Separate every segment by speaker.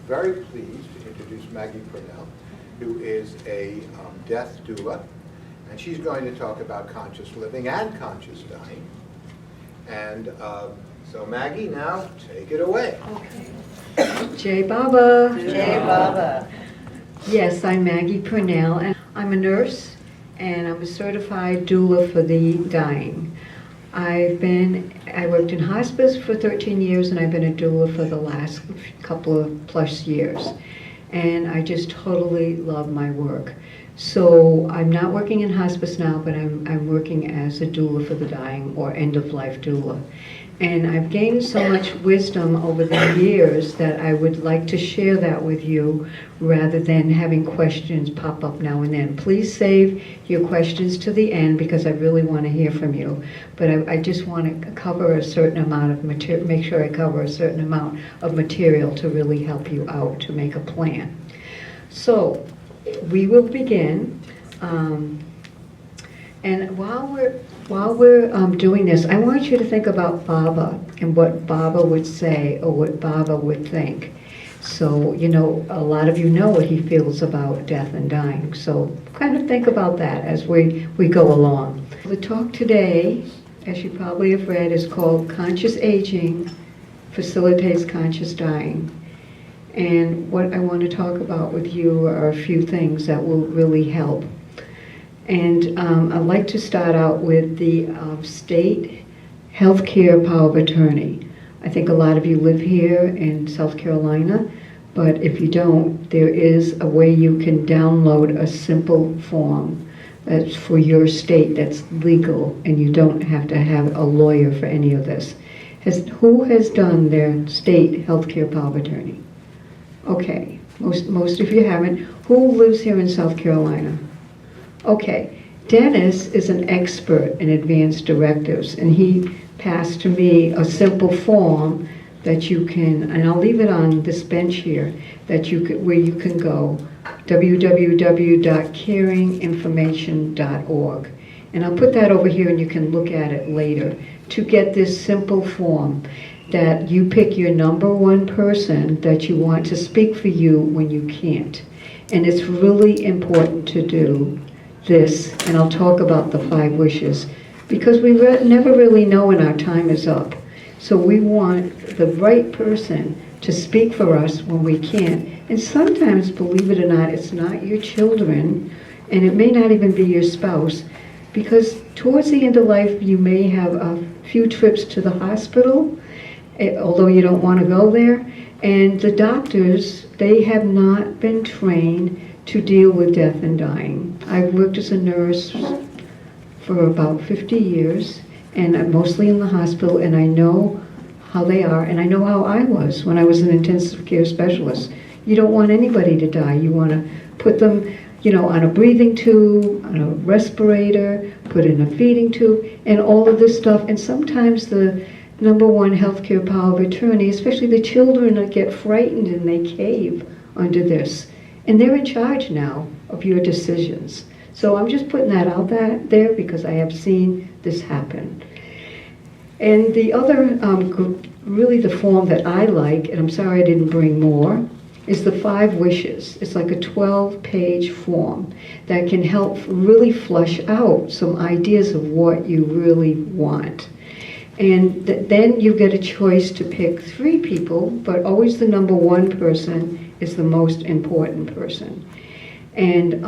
Speaker 1: very pleased to introduce Maggie Purnell, who is a death doula, and she's going to talk about conscious living and conscious dying. And so Maggie, now take it away.
Speaker 2: Okay. Jai Baba.
Speaker 3: Jai Baba.
Speaker 2: Yes, I'm Maggie Purnell, and I'm a nurse, and I'm a certified doula for the dying. I worked in hospice for 13 years, and I've been a doula for the last couple of plus years. And I just totally love my work. So I'm not working in hospice now, but I'm working as a doula for the dying, or end-of-life doula. And I've gained so much wisdom over the years that I would like to share that with you rather than having questions pop up now and then. Please save your questions to the end because I really want to hear from you. But I just want to cover a certain amount of material, make sure I cover a certain amount of material to really help you out to make a plan. So we will begin. And while we're doing this, I want you to think about Baba and what Baba would say or what Baba would think. So, you know, a lot of you know what he feels about death and dying. So kind of think about that as we go along. The talk today, as you probably have read, is called Conscious Aging Facilitates Conscious Dying. And what I want to talk about with you are a few things that will really help. And I'd like to start out with the state healthcare power of attorney. I think a lot of you live here in South Carolina, but if you don't, there is a way you can download a simple form that's for your state that's legal, and you don't have to have a lawyer for any of this. Who has done their state healthcare power of attorney? Okay, most of you haven't. Who lives here in South Carolina? Okay, Dennis is an expert in advanced directives, and he passed to me a simple form that you can, and I'll leave it on this bench here, that you could, where you can go, www.caringinformation.org. And I'll put that over here and you can look at it later to get this simple form that you pick your number one person that you want to speak for you when you can't. And it's really important to do this, and I'll talk about the 5 wishes, because we never really know when our time is up. So we want the right person to speak for us when we can't. And sometimes, believe it or not, it's not your children, and it may not even be your spouse, because towards the end of life, you may have a few trips to the hospital, although you don't want to go there. And the doctors, they have not been trained to deal with death and dying. I've worked as a nurse for about 50 years, and I'm mostly in the hospital, and I know how they are, and I know how I was when I was an intensive care specialist. You don't want anybody to die. You want to put them, you know, on a breathing tube, on a respirator, put in a feeding tube, and all of this stuff. And sometimes the number one healthcare power of attorney, especially the children, that get frightened and they cave under this. And they're in charge now of your decisions. So I'm just putting that out there because I have seen this happen. And the other, really the form that I like, and I'm sorry I didn't bring more, is the 5 wishes. It's like a 12-page form that can help really flush out some ideas of what you really want. And then you get a choice to pick 3 people, but always the number one person is the most important person. And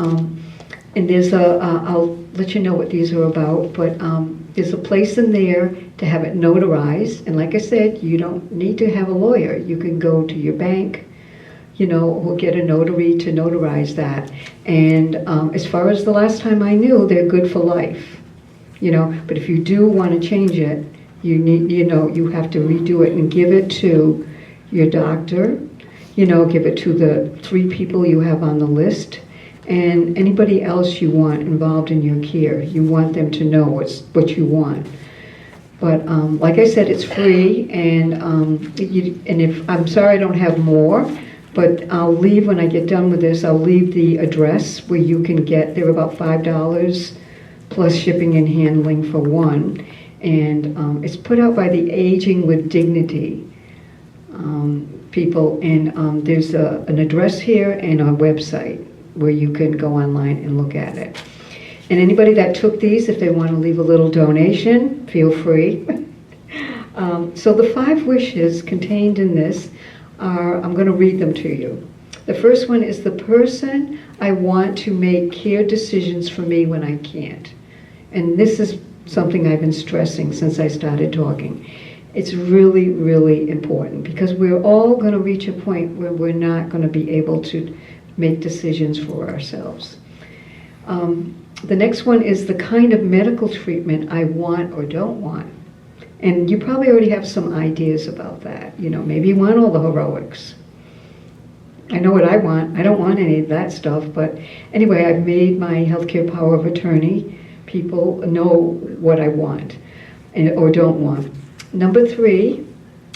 Speaker 2: there's I'll let you know what these are about, but there's a place in there to have it notarized. And like I said, you don't need to have a lawyer. You can go to your bank, you know, or get a notary to notarize that. And as far as the last time I knew, they're good for life, you know. But if you do want to change it, you need, you know, you have to redo it and give it to your doctor, you know, give it to the 3 people you have on the list, and anybody else you want involved in your care. You want them to know what you want. But like I said, it's free, and if I'm sorry I don't have more, but I'll leave, when I get done with this, I'll leave the address where you can get. They're about $5 plus shipping and handling for one. And it's put out by the Aging with Dignity. people, and there's an address here and a website where you can go online and look at it. And anybody that took these, if they want to leave a little donation, feel free. So the 5 wishes contained in this are, I'm going to read them to you. The first one is, the person I want to make care decisions for me when I can't. And this is something I've been stressing since I started talking. It's really, really important, because we're all going to reach a point where we're not going to be able to make decisions for ourselves. The next one is the kind of medical treatment I want or don't want. And you probably already have some ideas about that. You know, maybe you want all the heroics. I know what I want. I don't want any of that stuff, but anyway, I've made my healthcare power of attorney. People know what I want or don't want. Number 3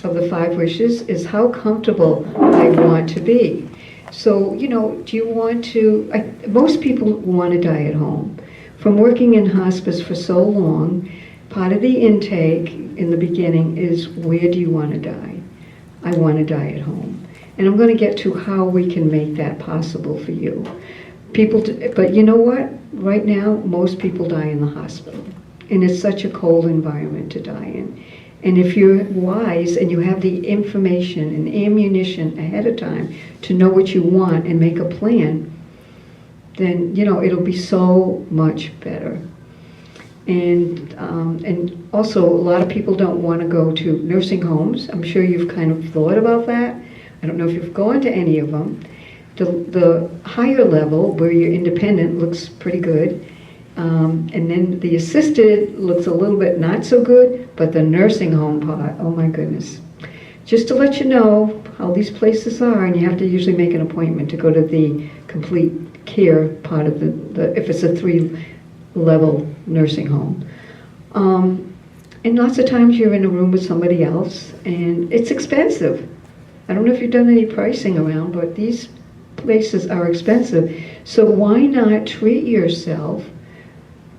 Speaker 2: of the 5 wishes is how comfortable I want to be. So, you know, do you want to, most people want to die at home. From working in hospice for so long, part of the intake in the beginning is, where do you want to die? I want to die at home. And I'm going to get to how we can make that possible for you. But you know what? Right now, most people die in the hospital. And it's such a cold environment to die in. And if you're wise and you have the information and ammunition ahead of time to know what you want and make a plan, then, you know, it'll be so much better. And also, a lot of people don't want to go to nursing homes. I'm sure you've kind of thought about that. I don't know if you've gone to any of them. The higher level, where you're independent, looks pretty good. And then the assisted looks a little bit not so good, but the nursing home part, oh my goodness. Just to let you know how these places are, and you have to usually make an appointment to go to the complete care part of the if it's a 3-level nursing home. And lots of times you're in a room with somebody else, and it's expensive. I don't know if you've done any pricing around, but these places are expensive. So why not treat yourself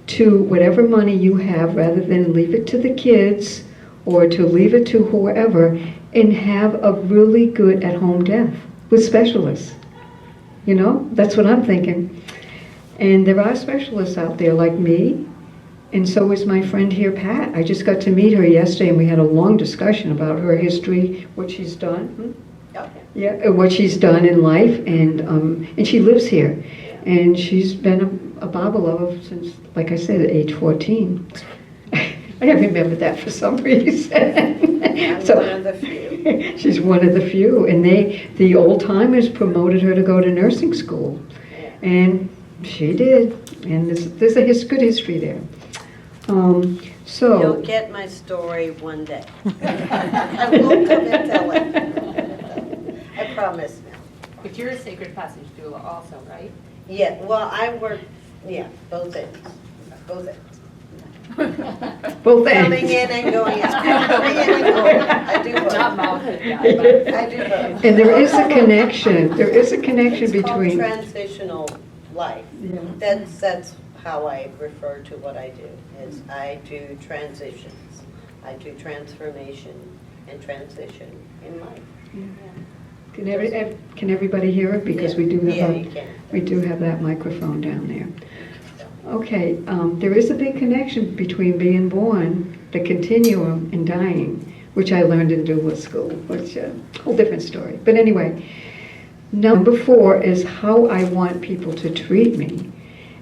Speaker 2: to whatever money you have, rather than leave it to the kids or to leave it to whoever, and have a really good at-home death with specialists. You know, that's what I'm thinking. And there are specialists out there like me, and so is my friend here, Pat. I just got to meet her yesterday, and we had a long discussion about her history, what she's done. Yeah, what she's done in life, and she lives here. And she's been a Bible lover since, like I said, at age 14. I remember that for some reason.
Speaker 3: I'm one of the few.
Speaker 2: She's one of the few. And the old timers promoted her to go to nursing school. And she did. And there's a good history there. So
Speaker 3: You'll get my story one day. I will come and tell it. I promise now.
Speaker 4: But you're a Sacred Passage Doula also, right?
Speaker 3: Yeah, well, I work, both ends. Both ends.
Speaker 2: both ends.
Speaker 3: Coming in and going out. Coming in and going out. I do both.
Speaker 4: Not mouth and guy, but
Speaker 3: I do both.
Speaker 2: And there is a connection. There is a connection
Speaker 3: It's
Speaker 2: between.
Speaker 3: called transitional life.
Speaker 2: Yeah.
Speaker 3: That's how I refer to what I do. Is I do transitions. I do transformation and transition in life.
Speaker 2: Can everybody hear it? Because we do have that microphone down there. Okay, there is a big connection between being born, the continuum, and dying, which I learned in doula school, which is a whole different story. But anyway, number 4 is how I want people to treat me.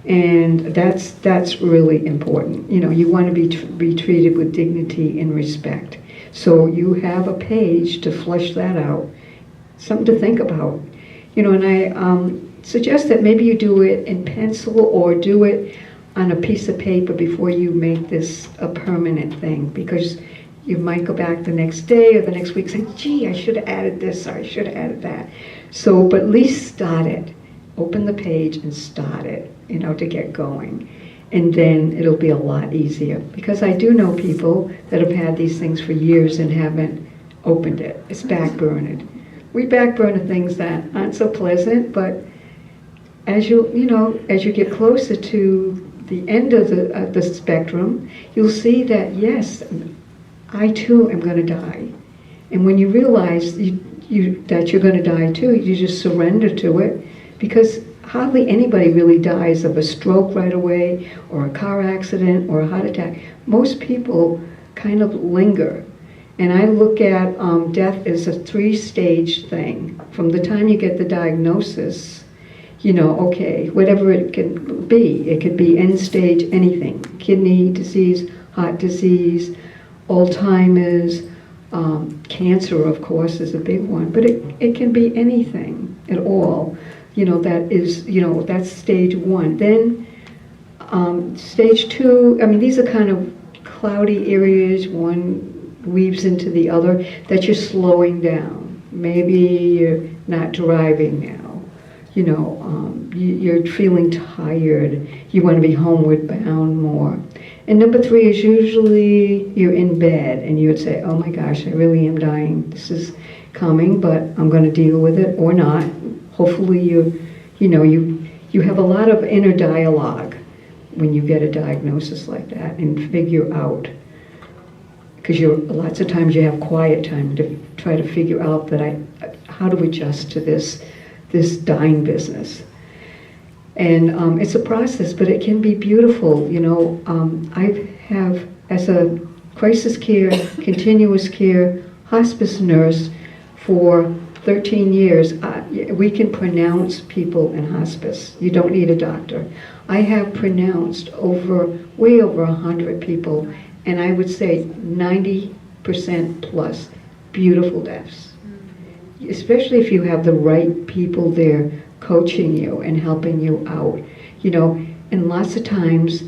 Speaker 2: And that's really important. You know, you want to be treated with dignity and respect. So you have a page to flesh that out. Something to think about. You know, and I suggest that maybe you do it in pencil or do it on a piece of paper before you make this a permanent thing, because you might go back the next day or the next week and say, gee, I should have added this or I should have added that. So, but at least start it. Open the page and start it, you know, to get going. And then it'll be a lot easier. Because I do know people that have had these things for years and haven't opened it. It's backburned. We backburner things that aren't so pleasant, but as you get closer to the end of the spectrum, you'll see that yes, I too am going to die. And when you realize that you're going to die too. You just surrender to it, because hardly anybody really dies of a stroke right away, or a car accident, or a heart attack. Most people kind of linger. And I look at death as a 3-stage thing. From the time you get the diagnosis, okay, whatever it can be. It could be end stage anything. Kidney disease, heart disease, Alzheimer's, cancer, of course, is a big one. But it can be anything at all. That is, that's stage 1. Then stage 2, these are kind of cloudy areas. One weaves into the other, that you're slowing down. Maybe you're not driving now. You're feeling tired. You want to be homeward bound more. And number 3 is usually you're in bed and you would say, oh my gosh, I really am dying. This is coming, but I'm going to deal with it or not. Hopefully you have a lot of inner dialogue when you get a diagnosis like that and figure out, because lots of times you have quiet time to try to figure out how to adjust to this dying business. And it's a process, but it can be beautiful. I have, as a crisis care, continuous care, hospice nurse for 13 years, we can pronounce people in hospice. You don't need a doctor. I have pronounced way over 100 people, and I would say 90% plus beautiful deaths. Especially if you have the right people there coaching you and helping you out. And lots of times,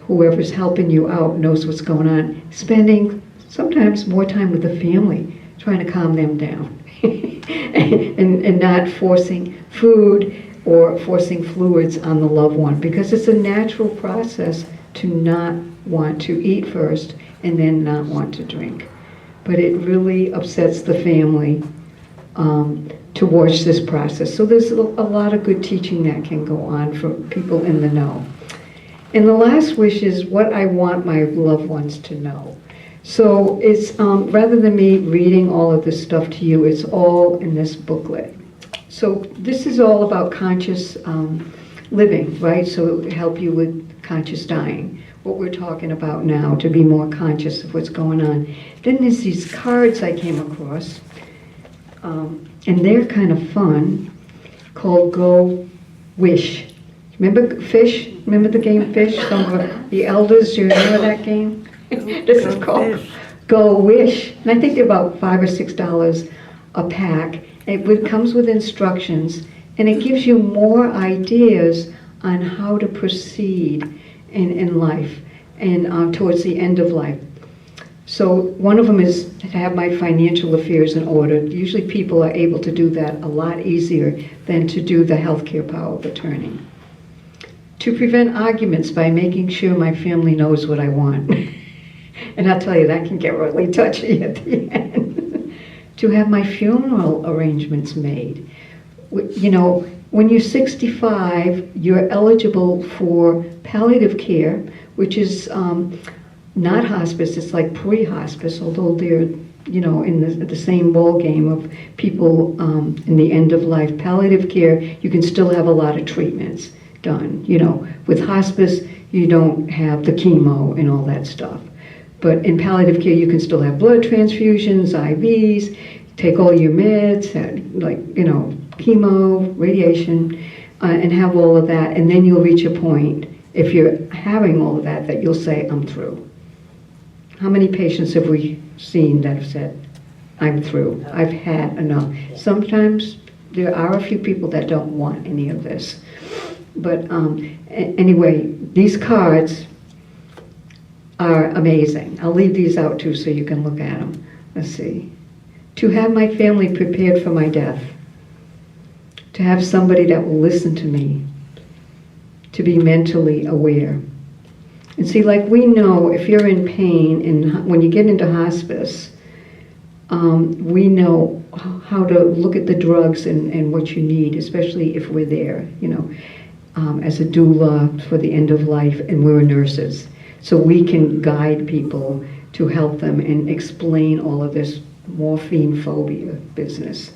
Speaker 2: whoever's helping you out knows what's going on, spending sometimes more time with the family, trying to calm them down. and not forcing food or forcing fluids on the loved one, because it's a natural process to not want to eat first and then not want to drink. But it really upsets the family to watch this process. So there's a lot of good teaching that can go on for people in the know. And the last wish is what I want my loved ones to know. So it's, rather than me reading all of this stuff to you, it's all in this booklet. So this is all about conscious living, right? So it would help you with conscious dying, what we're talking about now, to be more conscious of what's going on. Then there's these cards I came across, and they're kind of fun, called Go Wish. Remember Fish? Remember the game Fish? Some of the elders, do you remember that game? This is called Go Wish. And I think they're about $5 or $6 a pack. It comes with instructions, and it gives you more ideas on how to proceed in life and towards the end of life. So one of them is to have my financial affairs in order. Usually people are able to do that a lot easier than to do the healthcare power of attorney. To prevent arguments by making sure my family knows what I want. And I'll tell you, that can get really touchy at the end. To have my funeral arrangements made. When you're 65, you're eligible for palliative care, which is not hospice, it's like pre-hospice, although they're, in the same ball game of people in the end of life. Palliative care, you can still have a lot of treatments done. With hospice, you don't have the chemo and all that stuff. But in palliative care, you can still have blood transfusions, IVs, take all your meds, chemo, radiation, and have all of that. And then you'll reach a point, if you're having all of that, that you'll say, I'm through. How many patients have we seen that have said, I'm through, I've had enough? Sometimes there are a few people that don't want any of this. But anyway, these cards are amazing. I'll leave these out too so you can look at them. Let's see. To have my family prepared for my death. To have somebody that will listen to me. To be mentally aware. And see, like we know if you're in pain and when you get into hospice, we know how to look at the drugs and what you need, especially if we're there, as a doula for the end of life, and we're nurses. So we can guide people to help them and explain all of this morphine phobia business.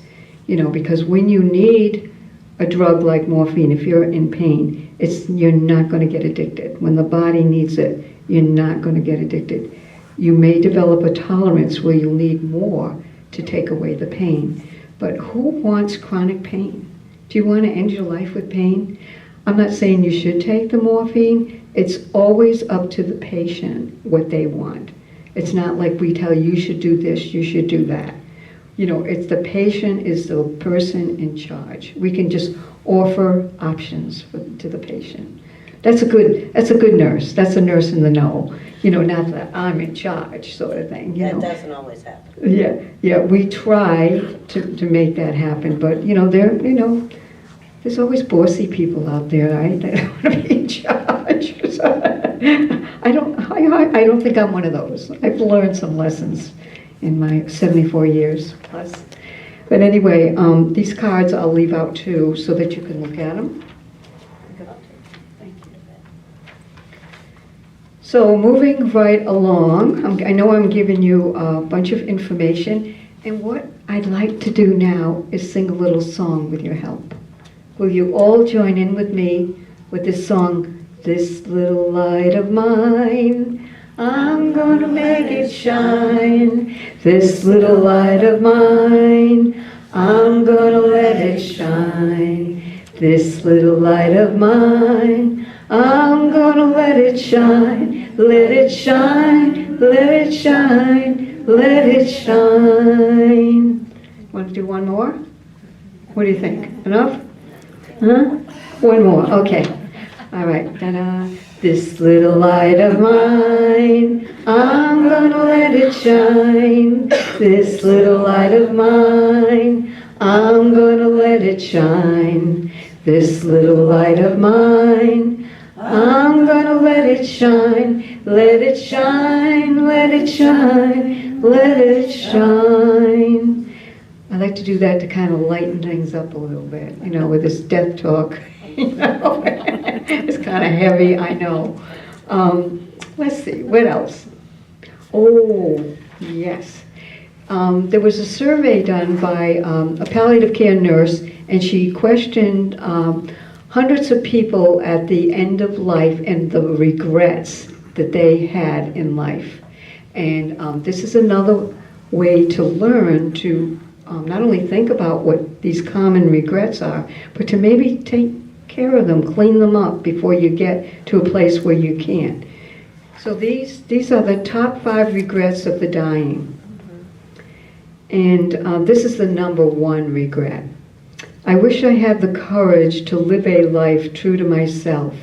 Speaker 2: You know, because when you need a drug like morphine, if you're in pain, you're not going to get addicted. When the body needs it, you're not going to get addicted. You may develop a tolerance where you'll need more to take away the pain. But who wants chronic pain? Do you want to end your life with pain? I'm not saying you should take the morphine. It's always up to the patient what they want. It's not like we tell you should do this, you should do that. You know, it's the patient is the person in charge. We can just offer options to the patient. That's a good nurse. That's a nurse in the know. You know, not that I'm in charge sort of thing. You
Speaker 3: That
Speaker 2: know.
Speaker 3: doesn't always happen.
Speaker 2: Yeah, we try to make that happen, but there's always bossy people out there, right? They don't want to be in charge. So, I don't think I'm one of those. I've learned some lessons in my 74 years plus. But anyway, these cards I'll leave out too so that you can look at them. Thank you. So moving right along, I know I'm giving you a bunch of information, and what I'd like to do now is sing a little song with your help. Will you all join in with me with this song, This Little Light of Mine, I'm gonna make it shine. This little light of mine, I'm gonna let it shine. This little light of mine, I'm gonna let it shine. Let it shine, let it shine, let it shine. Want to do one more? What do you think? Enough? Huh? One more, okay. All right, ta-da. This little light of mine, I'm gonna let it shine. This little light of mine, I'm gonna let it shine. This little light of mine, I'm gonna let it shine. Let it shine, let it shine, let it shine. I like to do that to kind of lighten things up a little bit, you know, with this death talk. You know, it's kind of heavy, I know. Let's see, what else? Oh, yes. There was a survey done by a palliative care nurse, and she questioned hundreds of people at the end of life and the regrets that they had in life. And this is another way to learn to not only think about what these common regrets are, but to maybe take care of them, clean them up before you get to a place where you can't. So these are the top 5 regrets of the dying. And this is the number 1 regret. I wish I had the courage to live a life true to myself,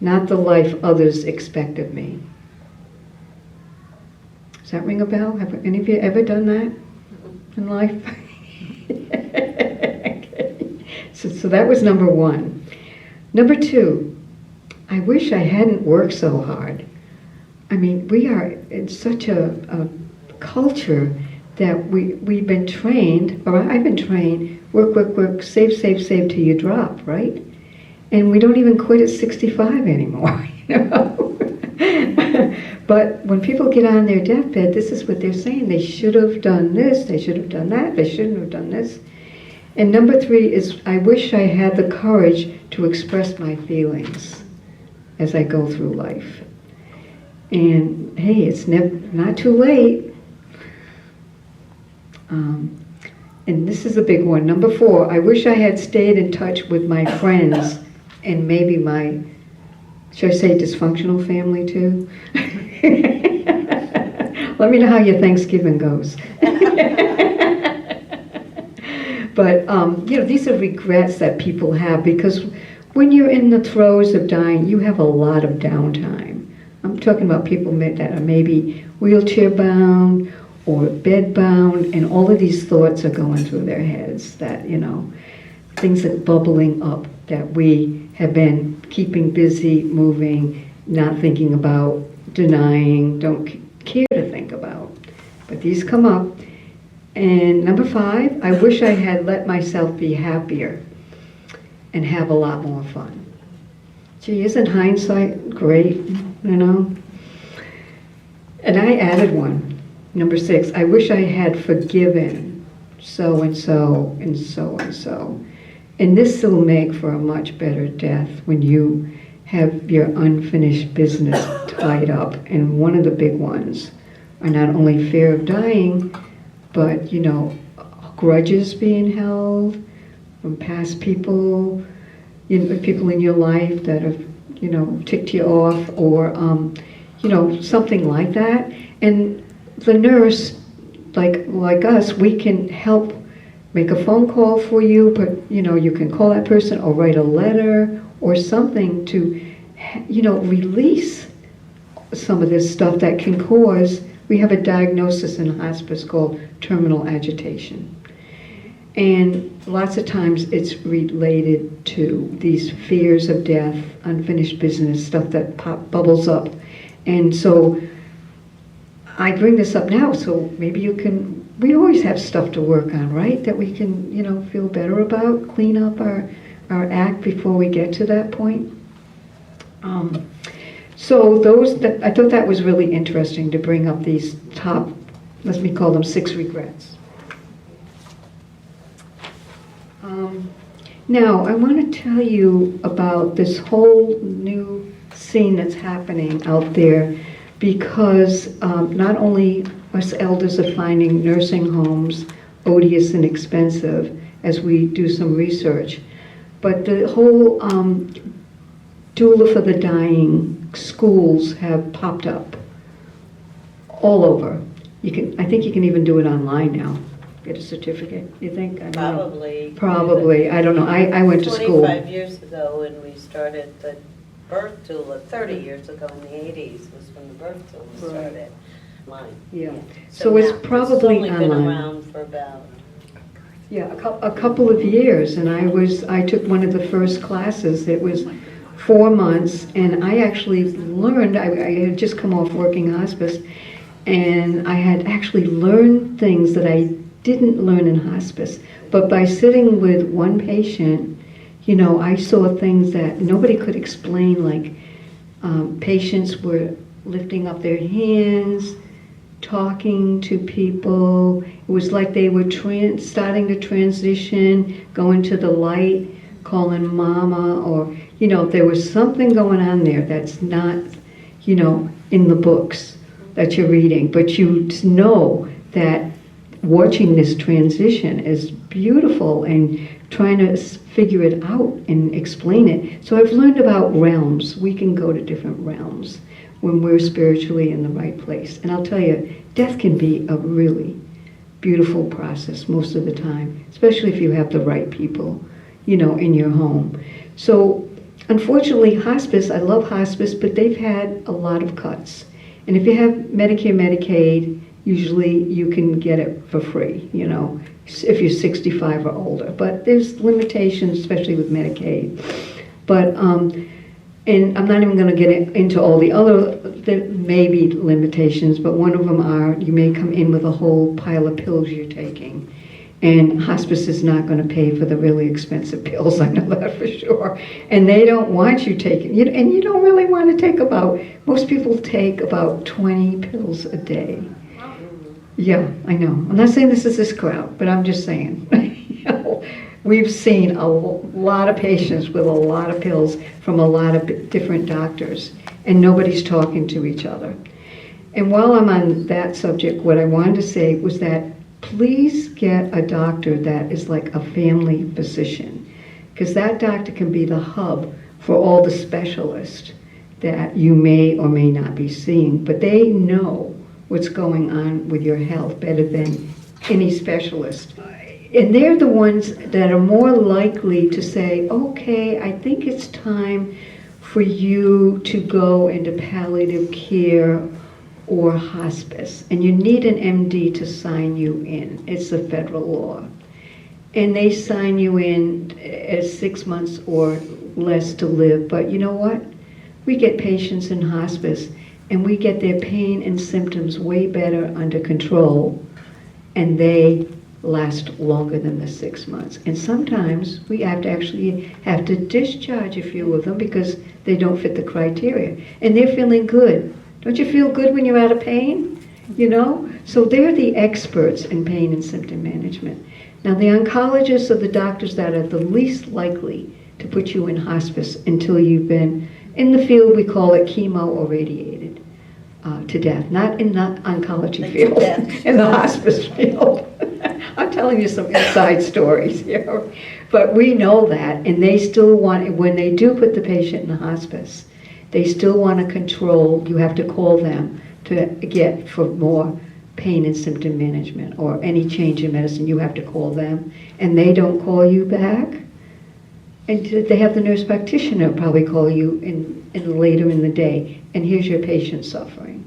Speaker 2: not the life others expect of me. Does that ring a bell? Have any of you ever done that in life? So that was number 1. Number 2, I wish I hadn't worked so hard. I mean, we are in such a culture that we've been trained, or I've been trained, work, work, work, save, save, save till you drop, right? And we don't even quit at 65 anymore, you know? But when people get on their deathbed, this is what they're saying. They should have done this, they should have done that, they shouldn't have done this. And number 3 is, I wish I had the courage to express my feelings as I go through life. And hey, it's not too late. And this is a big one. Number 4, I wish I had stayed in touch with my friends and maybe my, should I say dysfunctional family too? Let me know how your Thanksgiving goes. But, these are regrets that people have, because when you're in the throes of dying, you have a lot of downtime. I'm talking about people that are maybe wheelchair bound or bed bound, and all of these thoughts are going through their heads that, things are bubbling up that we have been keeping busy, moving, not thinking about, denying, don't care to think about. But these come up. And number 5, I wish I had let myself be happier and have a lot more fun. Gee, isn't hindsight great, And I added one. Number 6, I wish I had forgiven so-and-so and so-and-so. And this will make for a much better death when you have your unfinished business tied up. And one of the big ones are not only fear of dying, but, grudges being held from past people, people in your life that have, ticked you off, or, something like that. And the nurse, like us, we can help make a phone call for you, but, you can call that person or write a letter or something to, release some of this stuff that can cause, we have a diagnosis in hospice called terminal agitation. And lots of times it's related to these fears of death, unfinished business, stuff that bubbles up. And so I bring this up now, so maybe you can, we always have stuff to work on, right? That we can, feel better about, clean up our act before we get to that point. So I thought that was really interesting to bring up these top, let me call them 6 regrets. Now, I want to tell you about this whole new scene that's happening out there, because not only us elders are finding nursing homes odious and expensive as we do some research, but the whole doula for the dying schools have popped up all over. I think you can even do it online now. Get a certificate, you think? I don't know. Probably. I don't know. I went to school.
Speaker 3: 25 years ago when we started the birth doula, 30 years ago in the 80s was when the birth doula started. Mine.
Speaker 2: Yeah. So it's probably
Speaker 3: it's only
Speaker 2: online.
Speaker 3: been around for about...
Speaker 2: Yeah, a couple of years, and I took one of the first classes. It was 4 months, and I actually learned, I had just come off working hospice, and I had actually learned things that I didn't learn in hospice. But by sitting with one patient, I saw things that nobody could explain, like patients were lifting up their hands, talking to people. It was like they were starting to transition, going to the light, calling mama, or, there was something going on there that's not, in the books that you're reading. But you know that watching this transition is beautiful and trying to figure it out and explain it. So I've learned about realms. We can go to different realms when we're spiritually in the right place. And I'll tell you, death can be a really beautiful process most of the time, especially if you have the right people, in your home. So unfortunately, hospice, I love hospice, but they've had a lot of cuts. And if you have Medicare, Medicaid, usually you can get it for free, if you're 65 or older. But there's limitations, especially with Medicaid. But, and I'm not even going to get into all the other, there may be limitations, but one of them are you may come in with a whole pile of pills you're taking. And hospice is not going to pay for the really expensive pills, I know that for sure. And they don't want you taking, and you don't really want to take most people take about 20 pills a day. Yeah, I know. I'm not saying this is this crowd, but I'm just saying. We've seen a lot of patients with a lot of pills from a lot of different doctors, and nobody's talking to each other. And while I'm on that subject, what I wanted to say was that please get a doctor that is like a family physician, because that doctor can be the hub for all the specialists that you may or may not be seeing, but they know what's going on with your health better than any specialist. And they're the ones that are more likely to say, okay, I think it's time for you to go into palliative care or hospice. And you need an MD to sign you in. It's a federal law. And they sign you in as 6 months or less to live. But you know what? We get patients in hospice and we get their pain and symptoms way better under control, and they last longer than the 6 months. And sometimes we have to discharge a few of them because they don't fit the criteria. And they're feeling good. Don't you feel good when you're out of pain? you know? So they're the experts in pain and symptom management. Now, the oncologists are the doctors that are the least likely to put you in hospice until you've been, in the field we call it chemo or radiated to death, not in the oncology
Speaker 3: Like to
Speaker 2: field,
Speaker 3: death.
Speaker 2: in the hospice field. I'm telling you some inside stories here. But we know that, and they still want, when they do put the patient in the hospice, they still want to control, you have to call them to get for more pain and symptom management or any change in medicine, you have to call them, and they don't call you back. And they have the nurse practitioner probably call you in later in the day, and here's your patient suffering.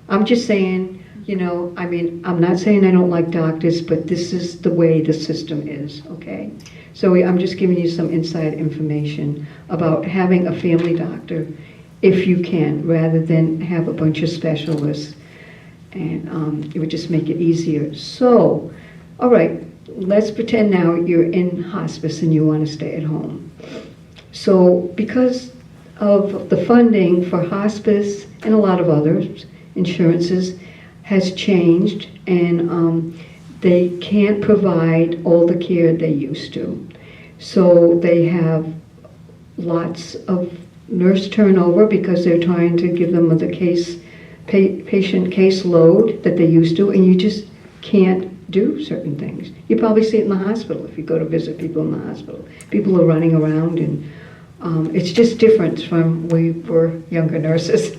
Speaker 2: I'm just saying, you know, I mean, I'm not saying I don't like doctors, but this is the way the system is, okay? So I'm just giving you some inside information about having a family doctor, if you can, rather than have a bunch of specialists. And it would just make it easier. So, all right, let's pretend now you're in hospice and you want to stay at home. So because of the funding for hospice and a lot of other insurances has changed, and they can't provide all the care they used to. So they have lots of nurse turnover because they're trying to give them the patient caseload that they used to, and you just can't do certain things. You probably see it in the hospital if you go to visit people in the hospital. People are running around, and it's just different from when we were younger nurses.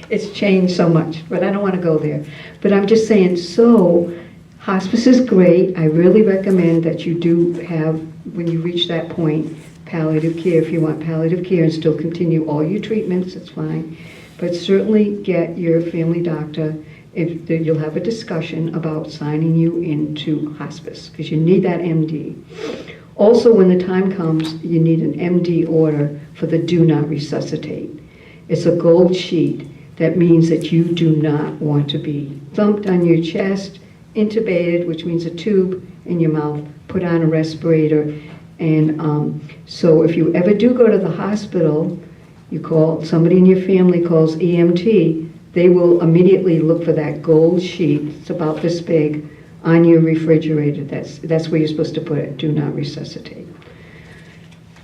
Speaker 2: It's changed so much, but I don't want to go there. But I'm just saying, so hospice is great. I really recommend that you do have, when you reach that point, palliative care. If you want palliative care and still continue all your treatments, it's fine. But certainly get your family doctor, if you'll have a discussion about signing you into hospice, because you need that MD. Also, when the time comes, you need an MD order for the do not resuscitate. It's a gold sheet that means that you do not want to be thumped on your chest, intubated, which means a tube in your mouth, put on a respirator. And so if you ever do go to the hospital, you call, somebody in your family calls EMT, they will immediately look for that gold sheet, it's about this big, on your refrigerator. That's where you're supposed to put it, do not resuscitate.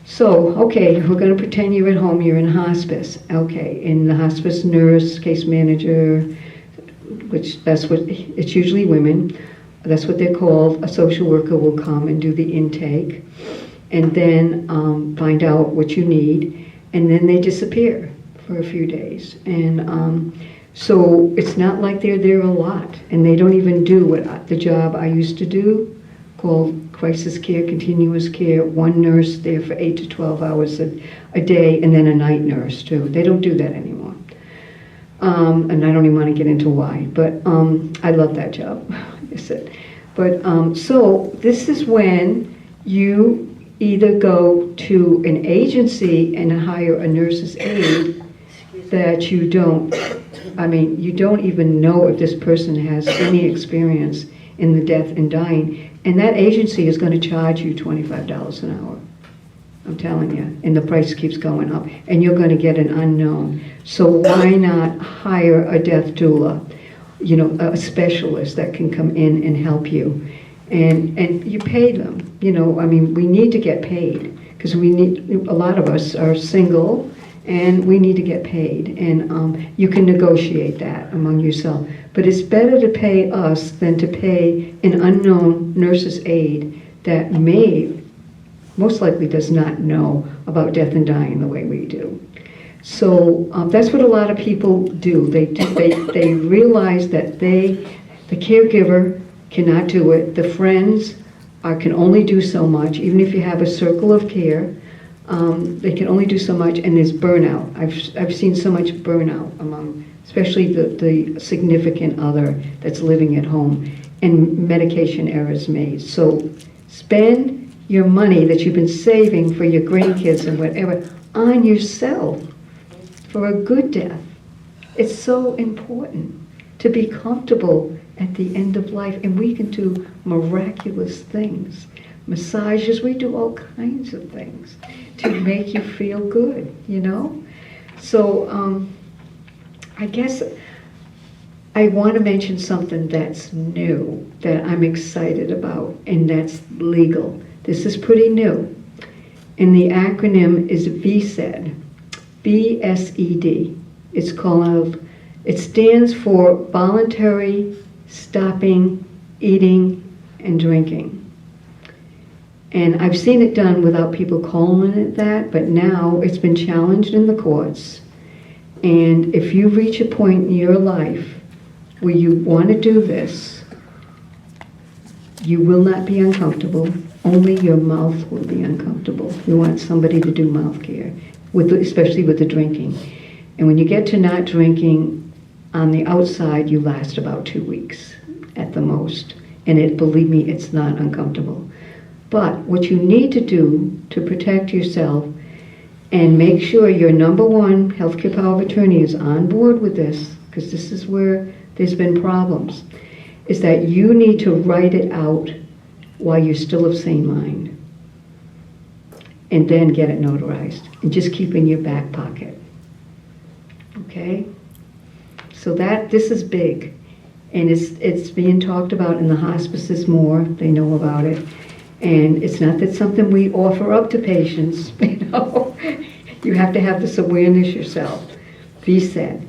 Speaker 2: So, okay, we're going to pretend you're at home, you're in hospice. Okay, in the hospice nurse, case manager, which that's what, it's usually women, that's what they're called. A social worker will come and do the intake, and then find out what you need, and then they disappear for a few days. And so it's not like they're there a lot, and they don't even do what the job I used to do, called crisis care, continuous care, one nurse there for 8 to 12 hours a day, and then a night nurse too. They don't do that anymore. And I don't even want to get into why, but I love that job, like I said. But so this is when you either go to an agency and hire a nurse's aide that you don't, you don't even know if this person has any experience in the death and dying, and that agency is going to charge you $25 an hour. I'm telling you, and the price keeps going up, and you're going to get an unknown. So why not hire a death doula, a specialist that can come in and help you, and you pay them. We need to get paid, because a lot of us are single, and we need to get paid, and you can negotiate that among yourself. But it's better to pay us than to pay an unknown nurse's aide that most likely does not know about death and dying the way we do. So that's what a lot of people do. They realize that the caregiver cannot do it. The friends can only do so much. Even if you have a circle of care, they can only do so much, and there's burnout. I've seen so much burnout among, especially the significant other that's living at home, and medication errors made. So spend your money that you've been saving for your grandkids and whatever on yourself for a good death. It's so important to be comfortable at the end of life, and we can do miraculous things. Massages, we do all kinds of things to make you feel good, So I guess I want to mention something that's new, that I'm excited about, and that's legal. This is pretty new. And the acronym is VSED, BSED. It stands for Voluntary Stopping Eating and Drinking. And I've seen it done without people calling it that, but now it's been challenged in the courts. And if you reach a point in your life where you want to do this, you will not be uncomfortable. Only your mouth will be uncomfortable. You want somebody to do mouth care, especially with the drinking. And when you get to not drinking, on the outside, you last about 2 weeks at the most. And believe me, it's not uncomfortable. But what you need to do to protect yourself and make sure your number one healthcare power of attorney is on board with this, because this is where there's been problems, is that you need to write it out while you're still of sane mind. And then get it notarized. And just keep in your back pocket. Okay? So this is big. And it's being talked about in the hospices more. They know about it. And it's not that something we offer up to patients, you know. You have to have this awareness yourself. VSED,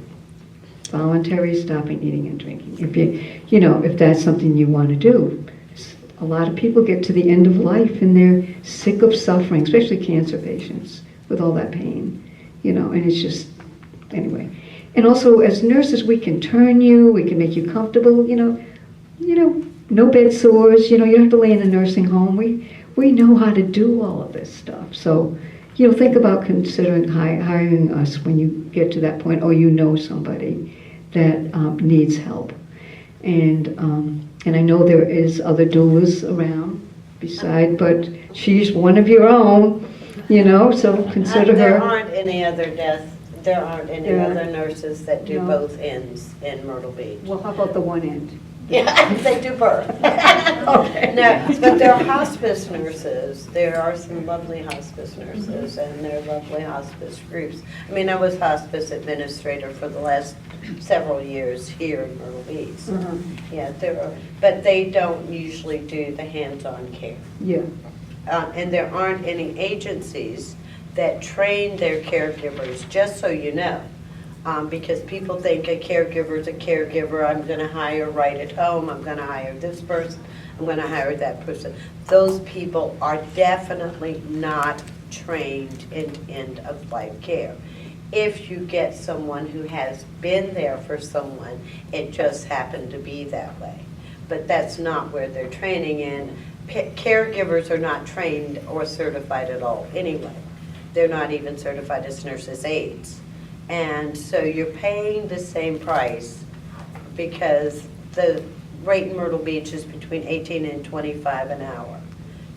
Speaker 2: voluntary stopping eating and drinking. If that's something you want to do. A lot of people get to the end of life and they're sick of suffering, especially cancer patients, with all that pain, and it's just, anyway. And also, as nurses, we can turn you, we can make you comfortable, no bed sores, you don't have to lay in a nursing home. We know how to do all of this stuff. So, think about considering hiring us when you get to that point, or somebody that needs help. And I know there is other doulas around but she's one of your own, so consider her.
Speaker 3: There aren't any other nurses that do both ends in Myrtle Beach.
Speaker 2: Well, how about the one end?
Speaker 3: Yeah, they do both.
Speaker 2: Okay.
Speaker 3: No, but there are hospice nurses. There are some lovely hospice nurses, and there are lovely hospice groups. I mean, I was hospice administrator for the last several years here in Myrtle Beach.
Speaker 2: Mm-hmm.
Speaker 3: Yeah, there are, but they don't usually do the hands-on care.
Speaker 2: Yeah.
Speaker 3: And there aren't any agencies that train their caregivers, just so you know. Because people think a caregiver is a caregiver. I'm going to hire right at home. I'm going to hire this person. I'm going to hire that person. Those people are definitely not trained in end-of-life care. If you get someone who has been there for someone, it just happened to be that way. But that's not where they're training in. Caregivers are not trained or certified at all anyway. They're not even certified as nurses' aides. And so you're paying the same price because the rate in Myrtle Beach is between $18 and $25 an hour.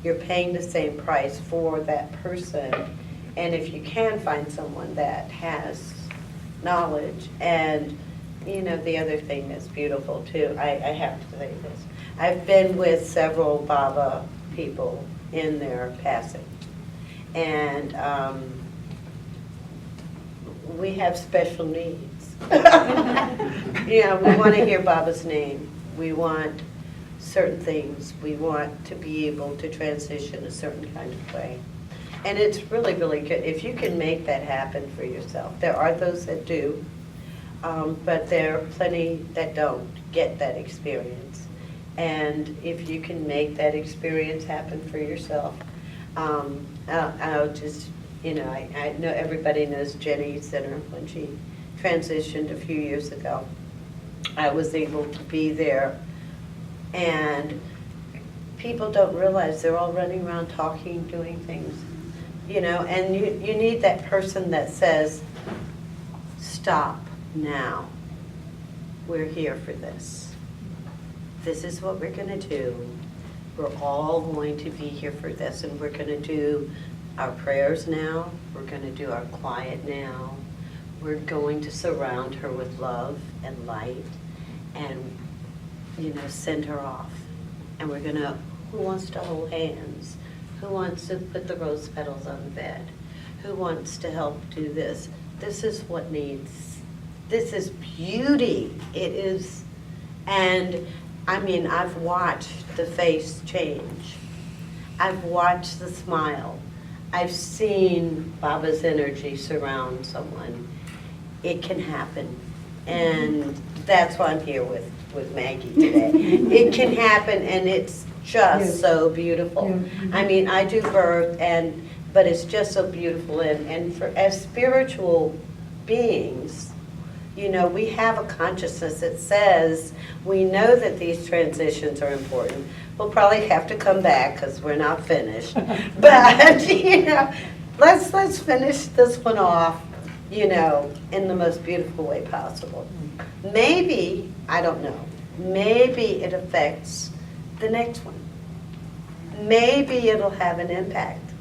Speaker 3: You're paying the same price for that person. And if you can find someone that has knowledge, and the other thing that's beautiful too, I have to say this. I've been with several Baba people in their passing. And we have special needs. We want to hear Baba's name. We want certain things. We want to be able to transition a certain kind of way. And it's really, really good if you can make that happen for yourself. There are those that do, but there are plenty that don't get that experience. And if you can make that experience happen for yourself, I'll just, I know everybody knows Jenny Center when she transitioned a few years ago. I was able to be there, and people don't realize they're all running around talking, doing things, and you need that person that says, stop now. We're here for this. This is what we're going to do. We're all going to be here for this, and we're going to do our prayers now. We're going to do our quiet now. We're going to surround her with love and light and, send her off. And we're going to, who wants to hold hands? Who wants to put the rose petals on the bed? Who wants to help do this? This is what needs This is beauty. It is, and I mean, I've watched the face change. I've watched the smile. I've seen Baba's energy surround someone. It can happen. And that's why I'm here with Maggie today. It can happen, and it's just so beautiful.
Speaker 2: Yeah.
Speaker 3: I mean, I do birth, but it's just so beautiful. And for as spiritual beings, you know, we have a consciousness that says we know that these transitions are important. We'll probably have to come back because we're not finished. But, you know, let's finish this one off, you know, in the most beautiful way possible. Maybe, I don't know, maybe it affects the next one. Maybe it'll have an impact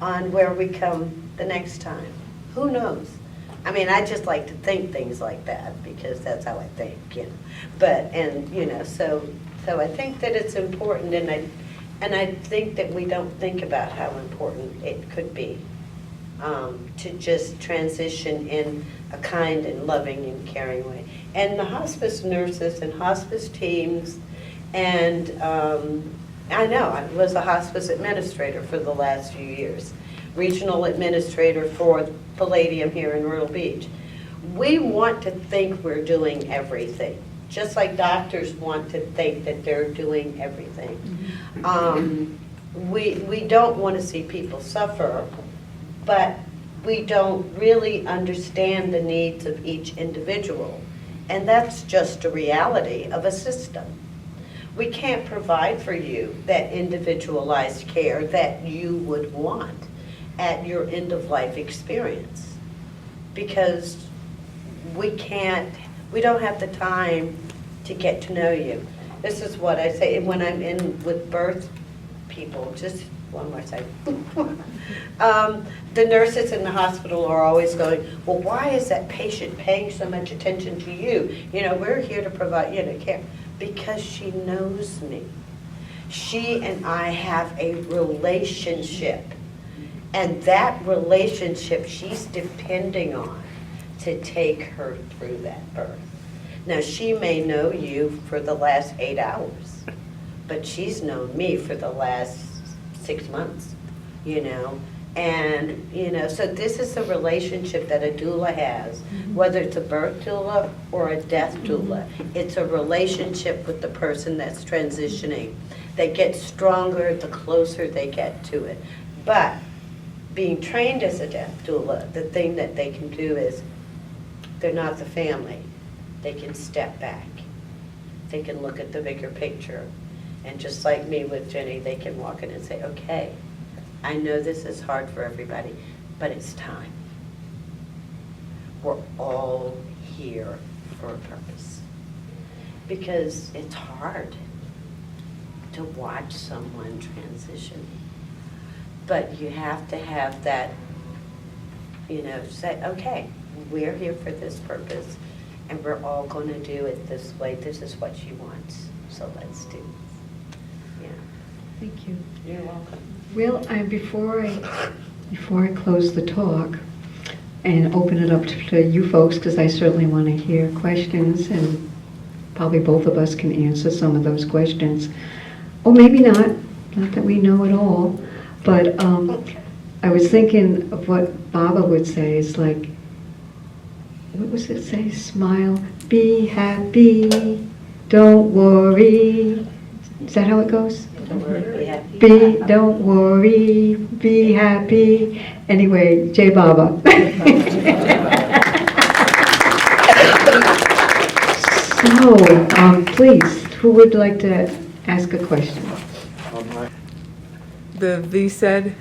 Speaker 3: on where we come the next time. Who knows? I mean, I just like to think things like that because that's how I think, you know. But, and, you know, so I think that it's important, and I think that we don't think about how important it could be to just transition in a kind and loving and caring way. And the hospice nurses and hospice teams, and I know I was a hospice administrator for the last few years, regional administrator for Palladium here in Myrtle Beach. We want to think we're doing everything, just like doctors want to think that they're doing everything. We don't want to see people suffer, but we don't really understand the needs of each individual. And that's just a reality of a system. We can't provide for you that individualized care that you would want at your end-of-life experience, because we don't have the time to get to know you. This is what I say when I'm in with birth people, just one more second. The nurses in the hospital are always going, well, why is that patient paying so much attention to you? You know, we're here to provide, you know, care. Because she knows me. She and I have a relationship. And that relationship she's depending on to take her through that birth. Now, she may know you for the last 8 hours, but she's known me for the last 6 months, you know. And, you know, so this is a relationship that a doula has, whether it's a birth doula or a death doula. It's a relationship with the person that's transitioning. They get stronger the closer they get to it. But being trained as a death doula, the thing that they can do is they're not the family. They can step back. They can look at the bigger picture. And just like me with Jenny, they can walk in and say, okay, I know this is hard for everybody, but it's time. We're all here for a purpose. Because it's hard to watch someone transition. But you have to have that, you know, say, okay, we're here for this purpose, and we're all going to do it this way. This is what she wants, so let's do it. Yeah.
Speaker 2: Thank you.
Speaker 3: You're welcome.
Speaker 2: Well, before I close the talk and open it up to you folks, because I certainly want to hear questions, and probably both of us can answer some of those questions, or maybe not that we know it all, but I was thinking of what Baba would say. It's like, what was it say? Smile, be happy, don't worry. Is that how it goes? Don't worry, be happy. Anyway, Jai Baba. So, please, who would like to ask a question?
Speaker 5: The V said,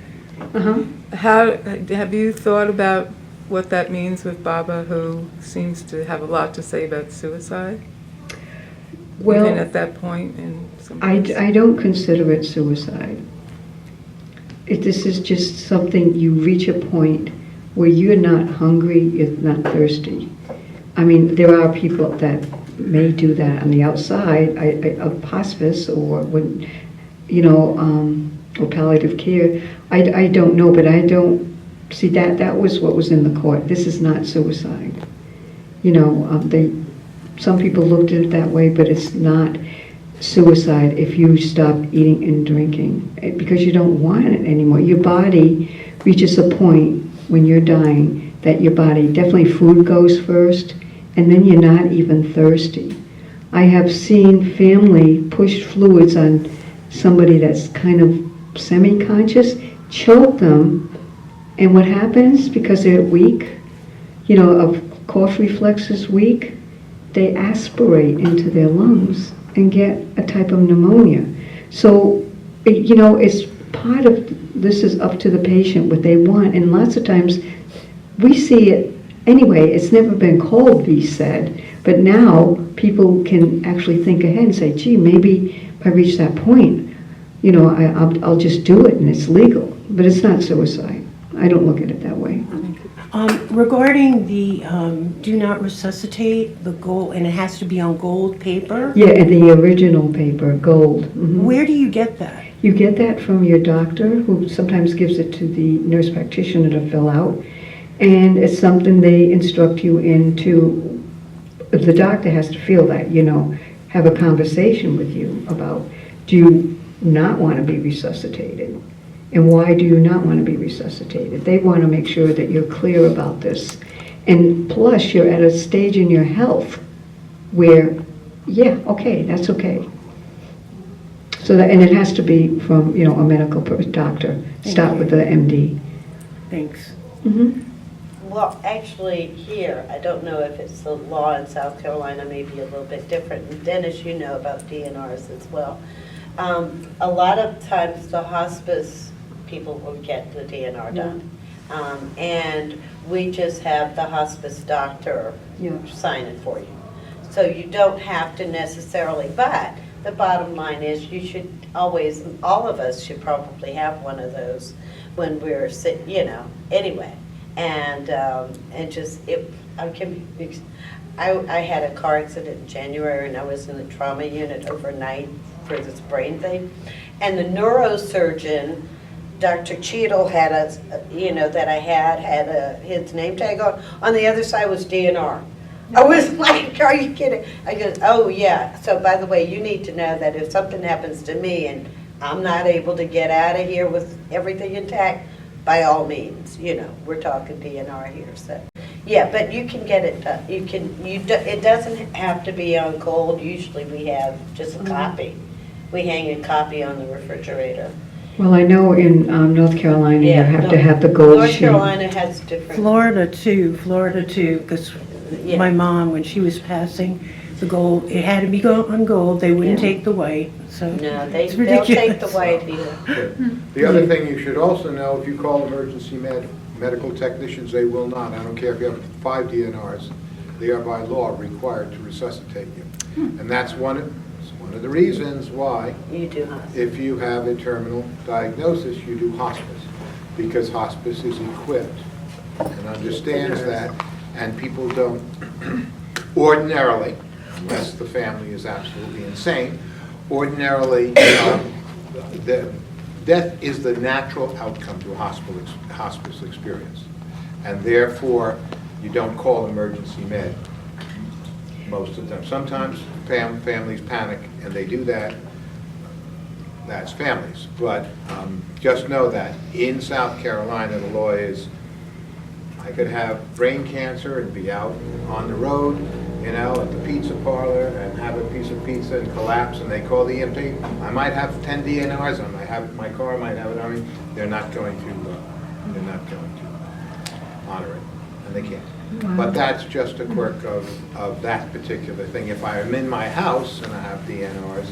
Speaker 2: Uh-huh.
Speaker 5: how have you thought about what that means with Baba, who seems to have a lot to say about suicide?
Speaker 2: Well,
Speaker 5: Even at that point in some
Speaker 2: I
Speaker 5: ways?
Speaker 2: don't consider it suicide. This is just something, you reach a point where you're not hungry, you're not thirsty. I mean, there are people that may do that on the outside of hospice, or when, you know, or palliative care. I don't know, but I don't see that. That was what was in the court. This is not suicide. some people looked at it that way, but it's not suicide if you stop eating and drinking, because you don't want it anymore. Your body reaches a point when you're dying that your body, definitely food goes first, and then you're not even thirsty. I have seen family push fluids on somebody that's kind of semi-conscious, choke them, and what happens, because they're weak, of cough reflex is weak, they aspirate into their lungs and get a type of pneumonia. So, it's part of, this is up to the patient what they want, and lots of times we see it anyway. It's never been called VSED, but now people can actually think ahead and say, gee, maybe if I reach that point, I'll just do it and it's legal, but it's not suicide. I don't look at it that way.
Speaker 6: Regarding the do not resuscitate, the gold, and it has to be on gold paper?
Speaker 2: Yeah, and the original paper, gold. Mhm.
Speaker 6: Where do you get that?
Speaker 2: You get that from your doctor, who sometimes gives it to the nurse practitioner to fill out, and it's something they instruct you into. The doctor has to feel that, have a conversation with you about, do you not want to be resuscitated? And why do you not want to be resuscitated? They want to make sure that you're clear about this. And plus, you're at a stage in your health where, yeah, okay, that's okay. So that, and it has to be from, a medical doctor. Start with the MD.
Speaker 6: Thanks.
Speaker 2: Mm-hmm.
Speaker 3: Well, actually, here, I don't know if it's the law in South Carolina, maybe a little bit different. And Dennis, you know about DNRs as well. A lot of times the hospice people will get the DNR done. And we just have the hospice doctor sign it for you. So you don't have to necessarily, but the bottom line is you should always, all of us should probably have one of those when we're sick, anyway. And just, I had a car accident in January and I was in the trauma unit overnight for this brain thing. And the neurosurgeon, Dr. Cheadle, had that I had his name tag on. On the other side was DNR. I was like, are you kidding? I goes, oh yeah. So by the way, you need to know that if something happens to me and I'm not able to get out of here with everything intact, by all means, we're talking DNR here. So yeah, but you can get it done. It doesn't have to be on gold. Usually we have just a copy. We hang a copy on the refrigerator.
Speaker 2: Well, I know in North Carolina you have to have the gold
Speaker 3: North
Speaker 2: sheet.
Speaker 3: Carolina has different.
Speaker 6: Florida too, because
Speaker 3: Yeah.
Speaker 6: my mom, when she was passing, the gold, it had to be on gold. They wouldn't
Speaker 3: Yeah.
Speaker 6: take the white, so
Speaker 3: No,
Speaker 6: it's
Speaker 3: they'll
Speaker 6: ridiculous.
Speaker 3: take the white here.
Speaker 1: The other thing you should also know, if you call emergency medical technicians, they will not. I don't care if you have 5 DNRs. They are by law required to resuscitate you. And that's one of the reasons why,
Speaker 3: You do hospice.
Speaker 1: if you have a terminal diagnosis, you do hospice. Because hospice is equipped and understands that, and people don't ordinarily, unless the family is absolutely insane, ordinarily, the death is the natural outcome to a hospice experience. And therefore, you don't call emergency med most of them. Sometimes families panic and they do that. That's families. But just know that in South Carolina, the law is I could have brain cancer and be out on the road, at the pizza parlor and have a piece of pizza and collapse, and they call the EMT. I might have 10 DNRs. My car might have it on me. They're not going to honor it, and they can't.
Speaker 2: Wow.
Speaker 1: But that's just a quirk of that particular thing. If I am in my house and I have DNRs,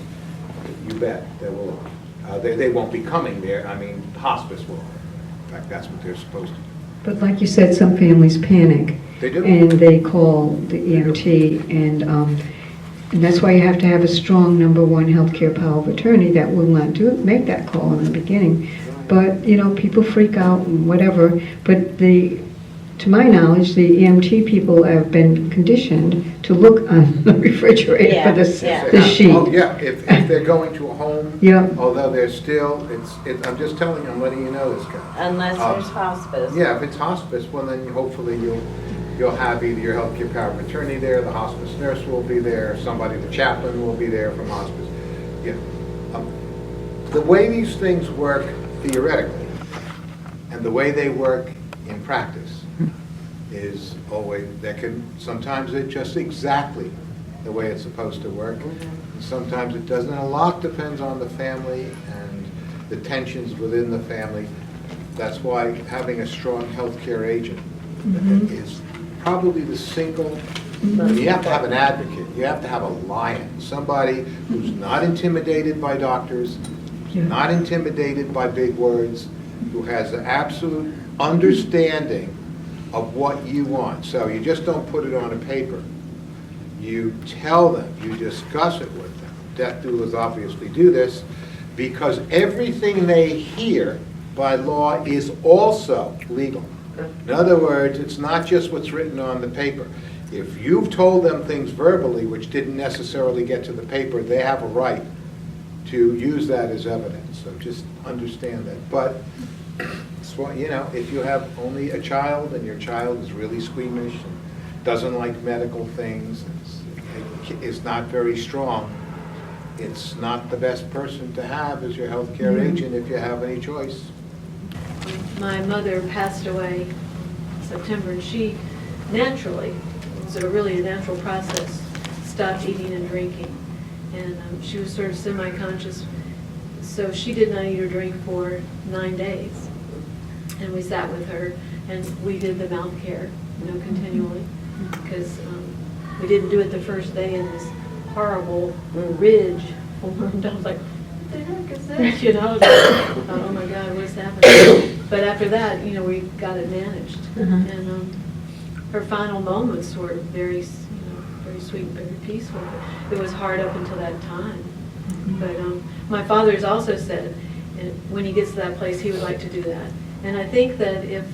Speaker 1: you bet they won't be coming there. Hospice will. In fact, that's what they're supposed to do.
Speaker 2: But like you said, some families panic.
Speaker 1: They do.
Speaker 2: And they call the EMT, and that's why you have to have a strong #1 healthcare power of attorney that will not make that call in the beginning. But, people freak out and whatever. But to my knowledge, the EMT people have been conditioned to look on the refrigerator for the sheet.
Speaker 1: Oh, yeah, if they're going to a home, although they're still, I'm just telling you, I'm letting you know this, guy.
Speaker 3: Unless there's hospice.
Speaker 1: Yeah, if it's hospice, well then hopefully you'll you'll have either your healthcare power of attorney there, the hospice nurse will be there, somebody, the chaplain will be there from hospice. You know, the way these things work theoretically and the way they work in practice is always, sometimes it's just exactly the way it's supposed to work. And sometimes it doesn't. A lot depends on the family and the tensions within the family. That's why having a strong healthcare agent is probably the single, you have to have an advocate, you have to have a lion, somebody who's not intimidated by doctors, not intimidated by big words, who has an absolute understanding of what you want. So you just don't put it on a paper. You tell them, you discuss it with them. Death doulas obviously do this because everything they hear by law is also legal. In other words, it's not just what's written on the paper. If you've told them things verbally which didn't necessarily get to the paper, they have a right to use that as evidence. So just understand that. But you know, if you have only a child and your child is really squeamish and doesn't like medical things, is not very strong, it's not the best person to have as your healthcare agent if you have any choice.
Speaker 7: My mother passed away in September, and she naturally, it was really a natural process, stopped eating and drinking. And she was sort of semi-conscious, so she did not eat or drink for 9 days. And we sat with her, and we did the mouth care, you know, continually, because we didn't do it the first day, and this horrible ridge formed. I was like, what the heck is that? You know, oh my God, what's happening? But after that, you know, we got it managed. And her final moments were very, very sweet and very peaceful. It was hard up until that time. But my father has also said, when he gets to that place, he would like to do that. And I think that if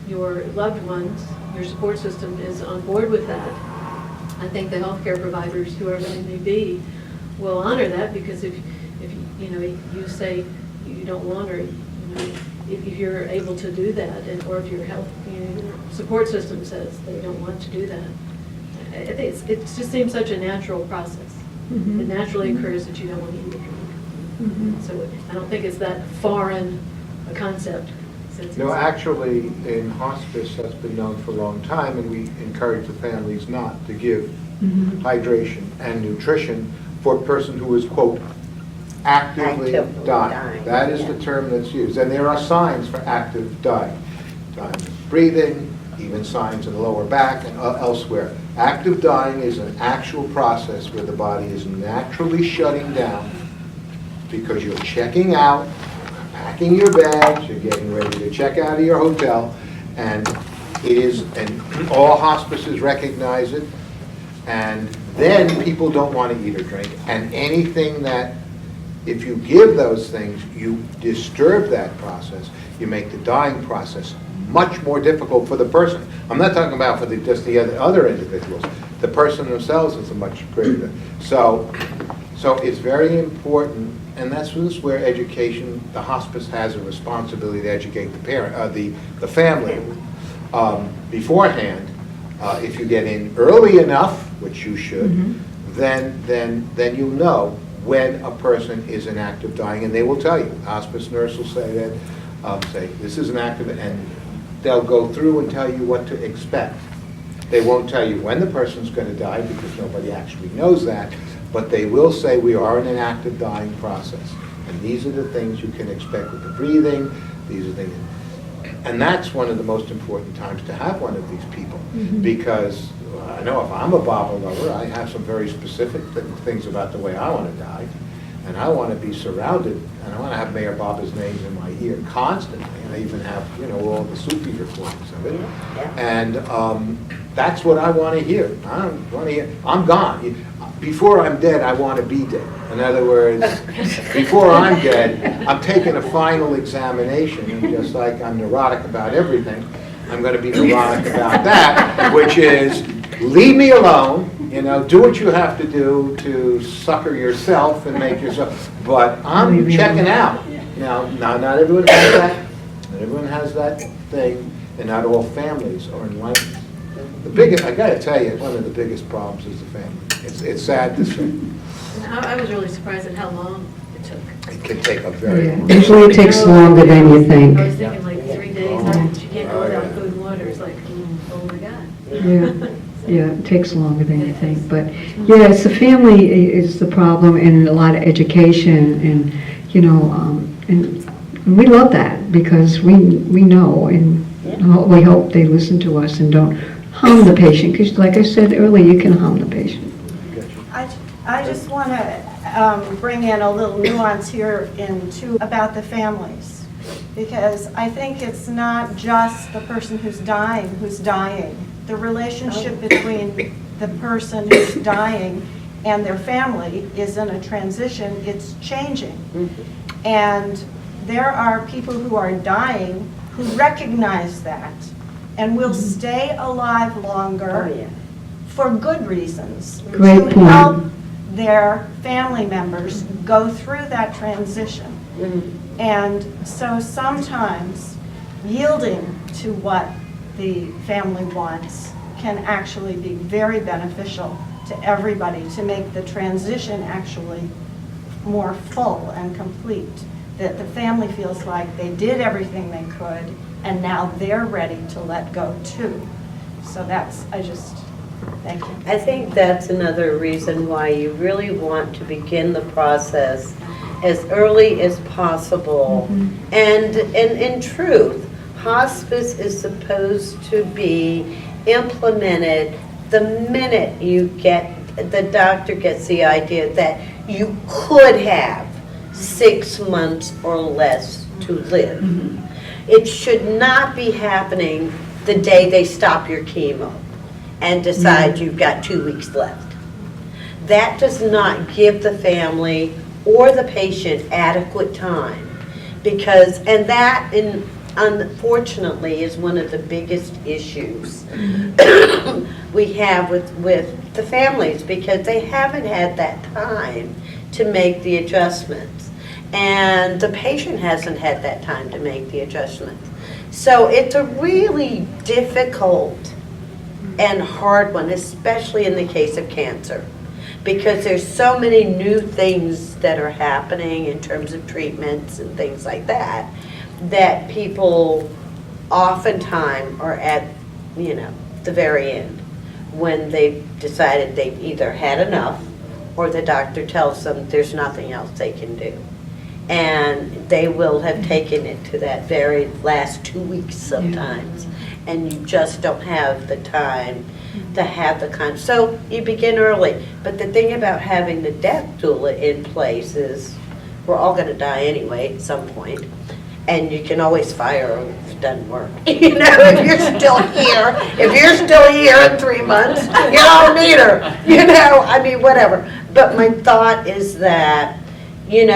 Speaker 7: your loved ones, your support system is on board with that, I think the healthcare providers, whoever they may be, will honor that, because if you know, you say you don't want her, you know, if you're able to do that, and or if your health, you know, your support system says they don't want to do that, I think it just seems such a natural process. It naturally occurs that you don't want to eat or drink. So I don't think it's that foreign a concept.
Speaker 1: No, actually, in hospice, that's been known for a long time, and we encourage the families not to give hydration and nutrition for a person who is, quote, actively dying. That is the term that's used. And there are signs for active dying. Signs of breathing, even signs in the lower back and elsewhere. Active dying is an actual process where the body is naturally shutting down because you're checking out, packing your bags, you're getting ready to check out of your hotel, and it is, and all hospices recognize it, and then people don't want to eat or drink, and anything that, if you give those things, you disturb that process, you make the dying process much more difficult for the person. I'm not talking about for just the other individuals. The person themselves is a much greater. So it's very important, and this is where education, the hospice has a responsibility to educate the parent, the family beforehand. If you get in early enough, which you should, then you'll know when a person is in active dying, and they will tell you. Hospice nurse will say that, say this is an active, and they'll go through and tell you what to expect. They won't tell you when the person's going to die because nobody actually knows that, but they will say we are in an active dying process, and these are the things you can expect with the breathing. These are things, and that's one of the most important times to have one of these people, because I know if I'm a Baba lover, I have some very specific things about the way I want to die, and I want to be surrounded, and I want to have Mayor Baba's name in my ear constantly. I even have, you know, all the Sufi recordings of it, and that's what I want to hear. I don't want to hear, I'm gone. Before I'm dead, I want to be dead. In other words, before I'm dead, I'm taking a final examination, and just like I'm neurotic about everything, I'm going to be neurotic about that, which is leave me alone, you know, do what you have to do to succor yourself and make yourself, but I'm checking out. Now, not everyone has that. Not everyone has that thing, and not all families are enlightened. The biggest, I gotta tell you, one of the biggest problems is the family. It's sad to say.
Speaker 7: And I was really surprised at how long it took.
Speaker 1: It can take a very
Speaker 2: Yeah.
Speaker 1: long.
Speaker 2: Usually it takes longer than you think.
Speaker 7: I was thinking like 3 days, she can't go without food and water, it's like, oh my God.
Speaker 2: Yeah, it takes longer than you think, but, yes, the family is the problem, and a lot of education, and, you know, and we love that, because we know, and we hope they listen to us and don't harm the patient, because like I said earlier, you can harm the patient.
Speaker 8: I just want to bring in a little nuance here about the families, because I think it's not just the person who's dying. The relationship between the person who's dying and their family is in a transition. It's changing. And there are people who are dying who recognize that and will stay alive longer for good reasons
Speaker 2: Great
Speaker 8: to
Speaker 2: point.
Speaker 8: help their family members go through that transition. And so sometimes yielding to what the family wants can actually be very beneficial to everybody, to make the transition actually more full and complete. That the family feels like they did everything they could and now they're ready to let go too. So thank you.
Speaker 3: I think that's another reason why you really want to begin the process as early as possible. And in truth, hospice is supposed to be implemented the minute the doctor gets the idea that you could have 6 months or less to live. It should not be happening the day they stop your chemo and decide you've got 2 weeks left. That does not give the family or the patient adequate time, and that unfortunately is one of the biggest issues we have with the families, because they haven't had that time to make the adjustments, and the patient hasn't had that time to make the adjustments. So it's a really difficult and hard one, especially in the case of cancer, because there's so many new things that are happening in terms of treatments and things like that, that people oftentimes are at, the very end, when they've decided they've either had enough or the doctor tells them there's nothing else they can do. And they will have taken it to that very last 2 weeks sometimes, and you just don't have the time to have the so you begin early. But the thing about having the death doula in place is we're all going to die anyway at some point, and you can always fire her if it doesn't work. If you're still here in 3 months, you don't need her. Whatever. But my thought is that you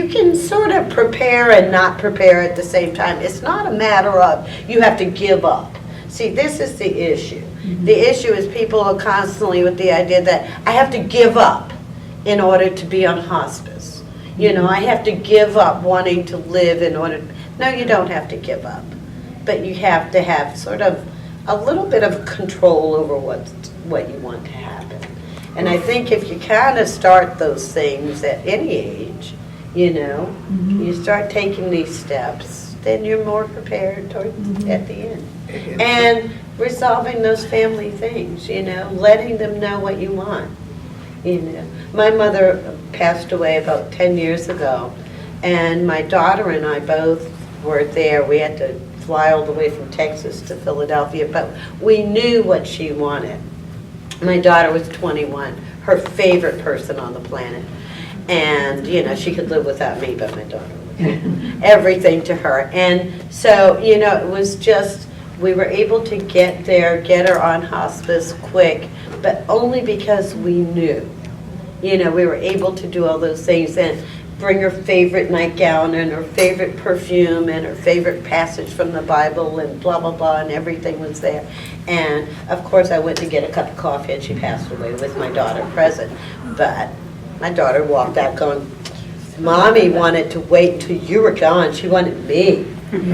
Speaker 3: can sort of prepare and not prepare at the same time. It's not a matter of you have to give up. See, this is the issue. The issue is people are constantly with the idea that I have to give up in order to be on hospice. I have to give up wanting to live in order. No, you don't have to give up. But you have to have sort of a little bit of control over what you want to happen. And I think if you kind of start those things at any age, you start taking these steps, then you're more prepared at the end. And resolving those family things, letting them know what you want. My mother passed away about 10 years ago, and my daughter and I both were there. We had to fly all the way from Texas to Philadelphia, but we knew what she wanted. My daughter was 21, her favorite person on the planet. And, she could live without me, but my daughter was everything to her. And so, it was just, we were able to get there, get her on hospice quick, but only because we knew. We were able to do all those things and bring her favorite nightgown and her favorite perfume and her favorite passage from the Bible and blah, blah, blah, and everything was there. And, of course, I went to get a cup of coffee, and she passed away with my daughter present. But my daughter walked out going, Mommy wanted to wait until you were gone. She wanted me.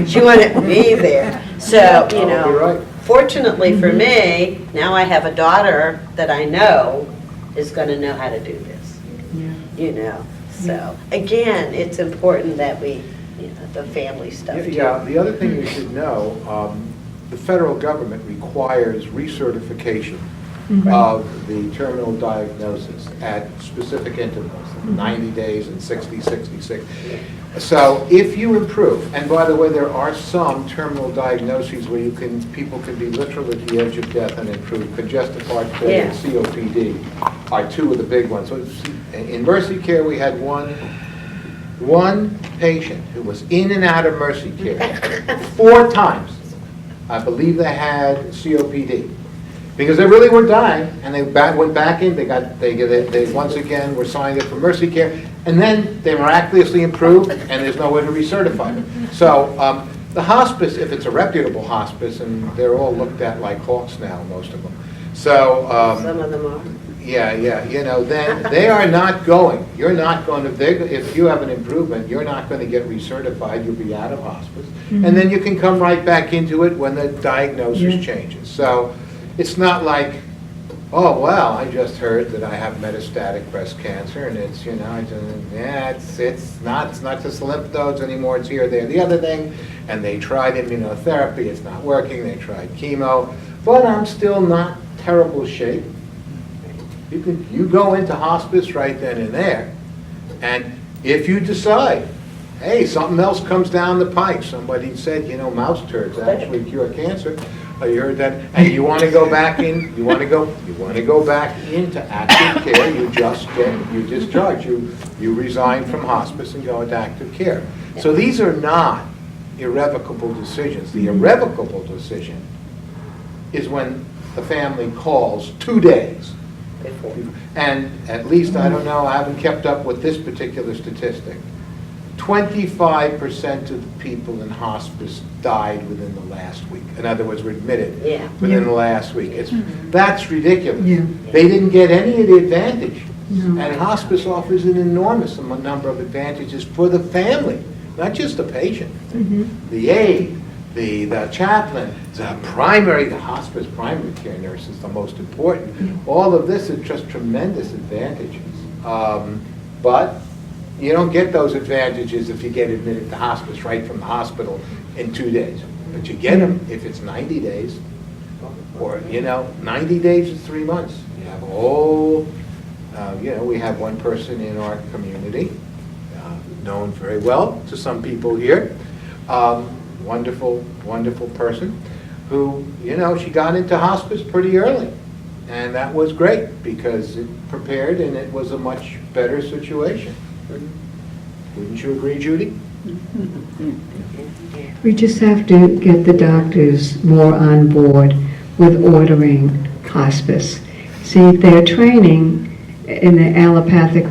Speaker 3: She wanted me there. So,
Speaker 1: You're right.
Speaker 3: Fortunately for me, now I have a daughter that I know is going to know how to do this. You know, so again, it's important that we, you know, the family stuff too.
Speaker 1: Yeah, the other thing you should know, the federal government requires recertification of the terminal diagnosis at specific intervals, 90 days and 60, 66. So if you improve, and by the way, there are some terminal diagnoses where people can be literally at the edge of death and improve. Congestive heart failure and COPD are two of the big ones. So in Mercy Care, we had one patient who was in and out of Mercy Care 4 times. I believe they had COPD. Because they really were dying, and they went back in, they once again were signed up for Mercy Care, and then they miraculously improved, and there's no way to recertify them. So the hospice, if it's a reputable hospice, and they're all looked at like hawks now, most of them. So
Speaker 3: Some of them are.
Speaker 1: yeah, you know, then they are not going. You're not going to, if you have an improvement, you're not going to get recertified, you'll be out of hospice. And then you can come right back into it when the diagnosis changes. So it's not like, oh, well, I just heard that I have metastatic breast cancer, and it's, you know, it's not just lymph nodes anymore, it's here, there, the other thing. And they tried immunotherapy, it's not working, they tried chemo, but I'm still not terrible shape. You go into hospice right then and there, and if you decide, hey, something else comes down the pike, somebody said, you know, mouse turds actually cure cancer, you heard that, and you want to go back in, you want to go back into active care, you discharge, you resign from hospice and go into active care. So these are not irrevocable decisions. The irrevocable decision is when the family calls 2 days. And at least, I don't know, I haven't kept up with this particular statistic. 25% of the people in hospice died within the last week. In other words, were admitted within the last week. That's ridiculous. They didn't get any of the advantage. And hospice offers an enormous number of advantages for the family, not just the patient. The aide, the chaplain, the hospice primary care nurse is the most important. All of this is just tremendous advantages. But you don't get those advantages if you get admitted to hospice right from the hospital in 2 days. But you get them if it's 90 days, or, you know, 90 days is 3 months. You have a whole, you know, we have one person in our community, known very well to some people here, wonderful, wonderful person, who, you know, she got into hospice pretty early. And that was great because it prepared and it was a much better situation. Wouldn't you agree, Judy?
Speaker 2: We just have to get the doctors more on board with ordering hospice. See, their training in the allopathic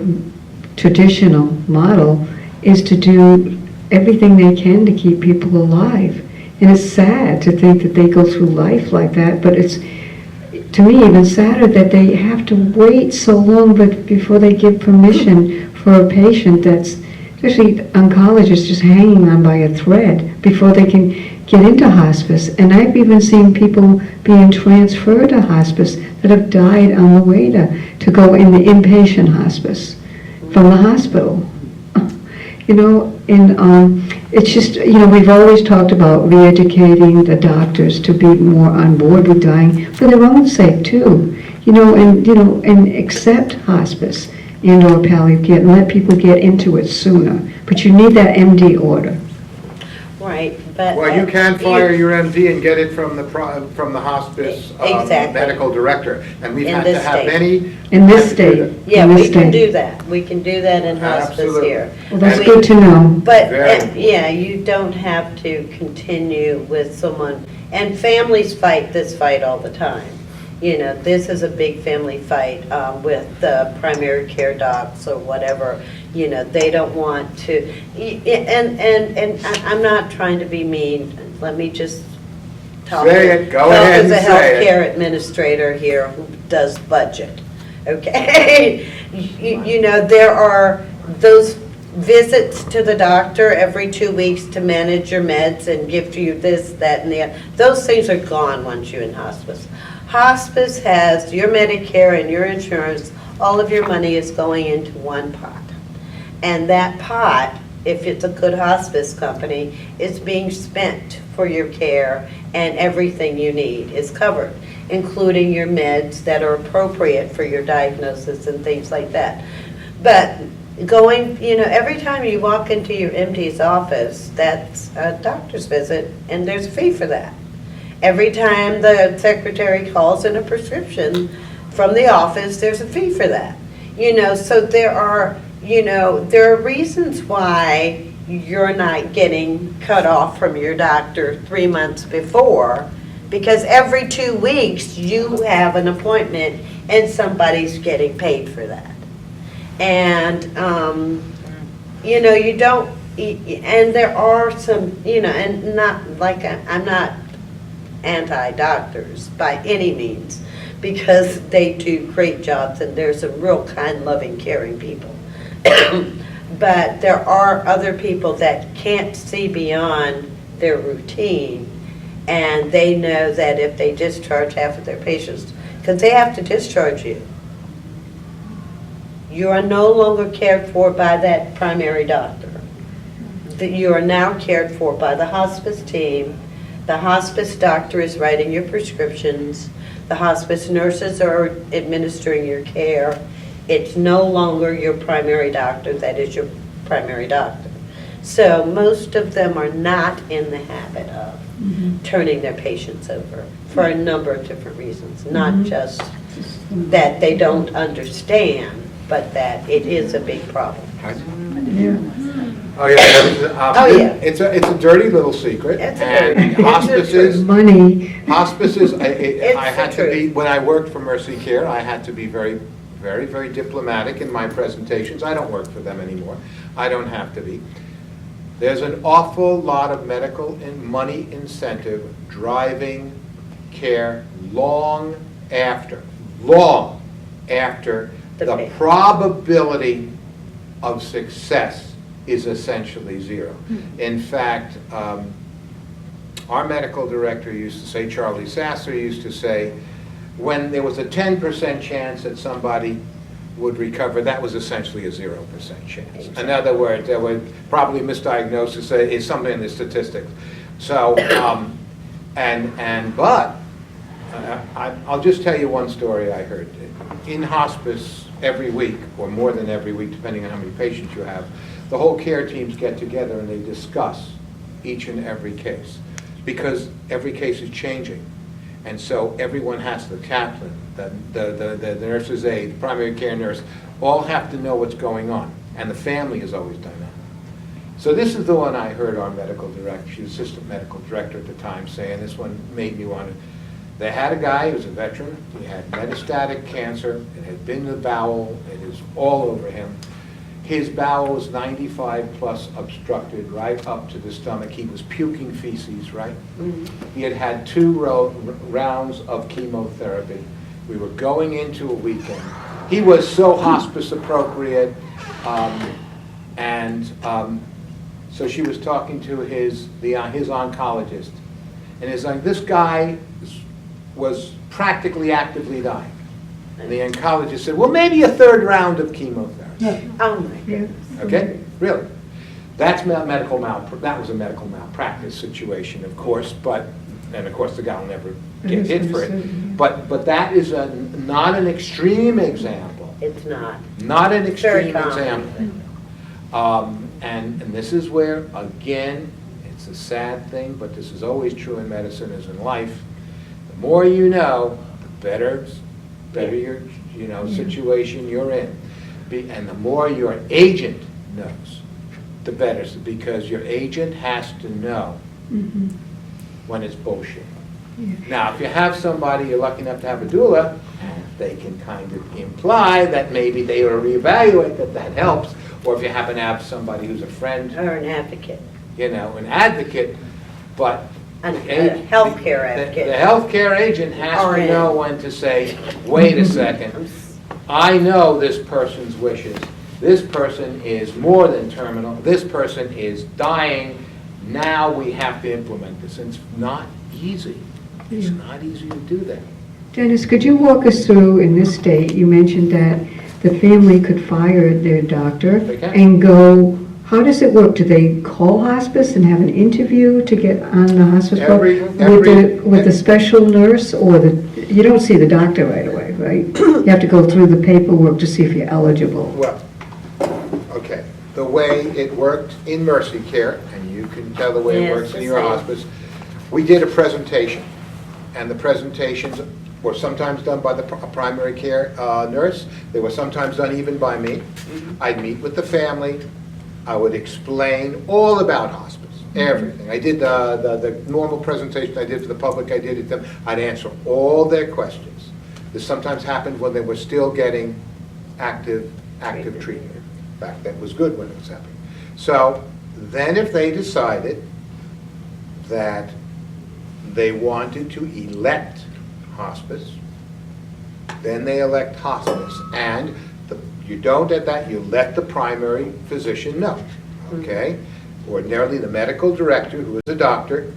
Speaker 2: traditional model is to do everything they can to keep people alive. And it's sad to think that they go through life like that, but it's, to me, even sadder that they have to wait so long before they give permission for a patient that's, especially oncologists, just hanging on by a thread before they can get into hospice. And I've even seen people being transferred to hospice that have died on the way to go in the inpatient hospice from the hospital. You know, and it's just, you know, we've always talked about re-educating the doctors to be more on board with dying for their own sake too. You know, and accept hospice and/or palliative care and let people get into it sooner. But you need that MD order.
Speaker 3: Right, but
Speaker 1: Well, you can fire your MD and get it from the hospice
Speaker 3: Exactly.
Speaker 1: medical director, and we've
Speaker 3: In
Speaker 1: had to
Speaker 3: this
Speaker 1: have
Speaker 3: state.
Speaker 1: many.
Speaker 2: In this state.
Speaker 3: Yeah,
Speaker 2: in this
Speaker 3: we can
Speaker 2: state.
Speaker 3: do that. We can do that in hospice
Speaker 1: Absolutely.
Speaker 3: here.
Speaker 2: Well, that's
Speaker 3: We-
Speaker 2: good to know.
Speaker 3: But,
Speaker 1: Very.
Speaker 3: yeah, you don't have to continue with someone, and families fight this fight all the time. You know, this is a big family fight with the primary care docs or whatever. You know, they don't want to, and I'm not trying to be mean. Let me just talk.
Speaker 1: Say it. Go ahead and say it.
Speaker 3: As a healthcare administrator here who does budget, okay? You know, there are those visits to the doctor every 2 weeks to manage your meds and give you this, that, and the other. Those things are gone once you're in hospice. Hospice has your Medicare and your insurance, all of your money is going into one pot. And that pot, if it's a good hospice company, is being spent for your care, and everything you need is covered, including your meds that are appropriate for your diagnosis and things like that. But going, every time you walk into your MD's office, that's a doctor's visit, and there's a fee for that. Every time the secretary calls in a prescription from the office, there's a fee for that. So there are reasons why you're not getting cut off from your doctor 3 months before, because every 2 weeks you have an appointment and somebody's getting paid for that. And, you don't, and there are some, and not like, I'm not anti-doctors by any means, because they do great jobs and there's some real kind, loving, caring people. But there are other people that can't see beyond their routine, and they know that if they discharge half of their patients, because they have to discharge you, you are no longer cared for by that primary doctor. You are now cared for by the hospice team. The hospice doctor is writing your prescriptions. The hospice nurses are administering your care. It's no longer your primary doctor that is your primary doctor. So most of them are not in the habit of turning their patients over for a number of different reasons, not just that they don't understand, but that it is a big problem.
Speaker 1: Oh yeah,
Speaker 3: Oh, yeah.
Speaker 1: It's a dirty little secret.
Speaker 3: It's a
Speaker 1: And
Speaker 3: dirty-
Speaker 1: hospices,
Speaker 2: Money.
Speaker 1: hospices. I
Speaker 3: It's
Speaker 1: had
Speaker 3: the
Speaker 1: to be
Speaker 3: truth.
Speaker 1: when I worked for Mercy Care. I had to be very, very, very diplomatic in my presentations. I don't work for them anymore. I don't have to be. There's an awful lot of medical and money incentive driving care long after
Speaker 3: The
Speaker 1: the
Speaker 3: patient.
Speaker 1: probability of success is essentially zero. In fact, our medical director used to say, Charlie Sasser used to say, when there was a 10% chance that somebody would recover, that was essentially a 0% chance. In other words, there was probably misdiagnosis is something in the statistics. So, but I'll just tell you one story I heard. In hospice every week, or more than every week, depending on how many patients you have, the whole care teams get together and they discuss each and every case, because every case is changing. And so everyone has, the chaplain, the nurse's aide, the primary care nurse, all have to know what's going on. And the family has always done that. So this is the one I heard our medical director, she was assistant medical director at the time, saying, this one made me want to. They had a guy who was a veteran, he had metastatic cancer, it had been in the bowel, it is all over him. His bowel was 95 plus obstructed right up to the stomach. He was puking feces, right? He had had 2 rounds of chemotherapy. We were going into a weekend. He was so hospice appropriate. So she was talking to his oncologist. And it's like, this guy was practically actively dying. And the oncologist said, well, maybe a 3rd round of chemotherapy.
Speaker 3: Oh my goodness.
Speaker 1: Okay, really. That was a medical malpractice situation, of course, and of course the guy will never get hit for it. But that is not an extreme example.
Speaker 3: It's not.
Speaker 1: Not an
Speaker 3: Very
Speaker 1: extreme
Speaker 3: common.
Speaker 1: example. And this is where, again, it's a sad thing, but this is always true in medicine as in life. The more you know, the better your situation you're in. And the more your agent knows, the better, because your agent has to know when it's bullshit. Now, if you have somebody, you're lucky enough to have a doula, they can kind of imply that maybe they ought to reevaluate that helps, or if you happen to have somebody who's a friend,
Speaker 3: Or an advocate.
Speaker 1: an advocate, but
Speaker 3: A healthcare advocate.
Speaker 1: the healthcare agent has to
Speaker 3: RN.
Speaker 1: know when to say, wait a second, I know this person's wishes. This person is more than terminal. This person is dying. Now we have to implement this. And it's not easy. It's not easy to do that.
Speaker 2: Dennis, could you walk us through, in this state, you mentioned that the family could fire their doctor
Speaker 1: They can.
Speaker 2: and go, how does it work? Do they call hospice and have an interview to get on the hospice program with the special nurse, or you don't see the doctor right away, right? You have to go through the paperwork to see if you're eligible.
Speaker 1: Well, okay. The way it worked in Mercy Care, and you can tell the way it
Speaker 3: Yes,
Speaker 1: works in
Speaker 3: the
Speaker 1: your
Speaker 3: same.
Speaker 1: hospice, we did a presentation. And the presentations were sometimes done by the primary care nurse. They were sometimes done even by me. I'd meet with the family. I would explain all about hospice, everything. I did the normal presentation I did for the public, I did it to them. I'd answer all their questions. This sometimes happened when they were still getting active treatment. In fact, that was good when it was happening. So then if they decided that they wanted to elect hospice, then they elect hospice. And you don't at that, you let the primary physician know, okay? Ordinarily, the medical director, who is a doctor,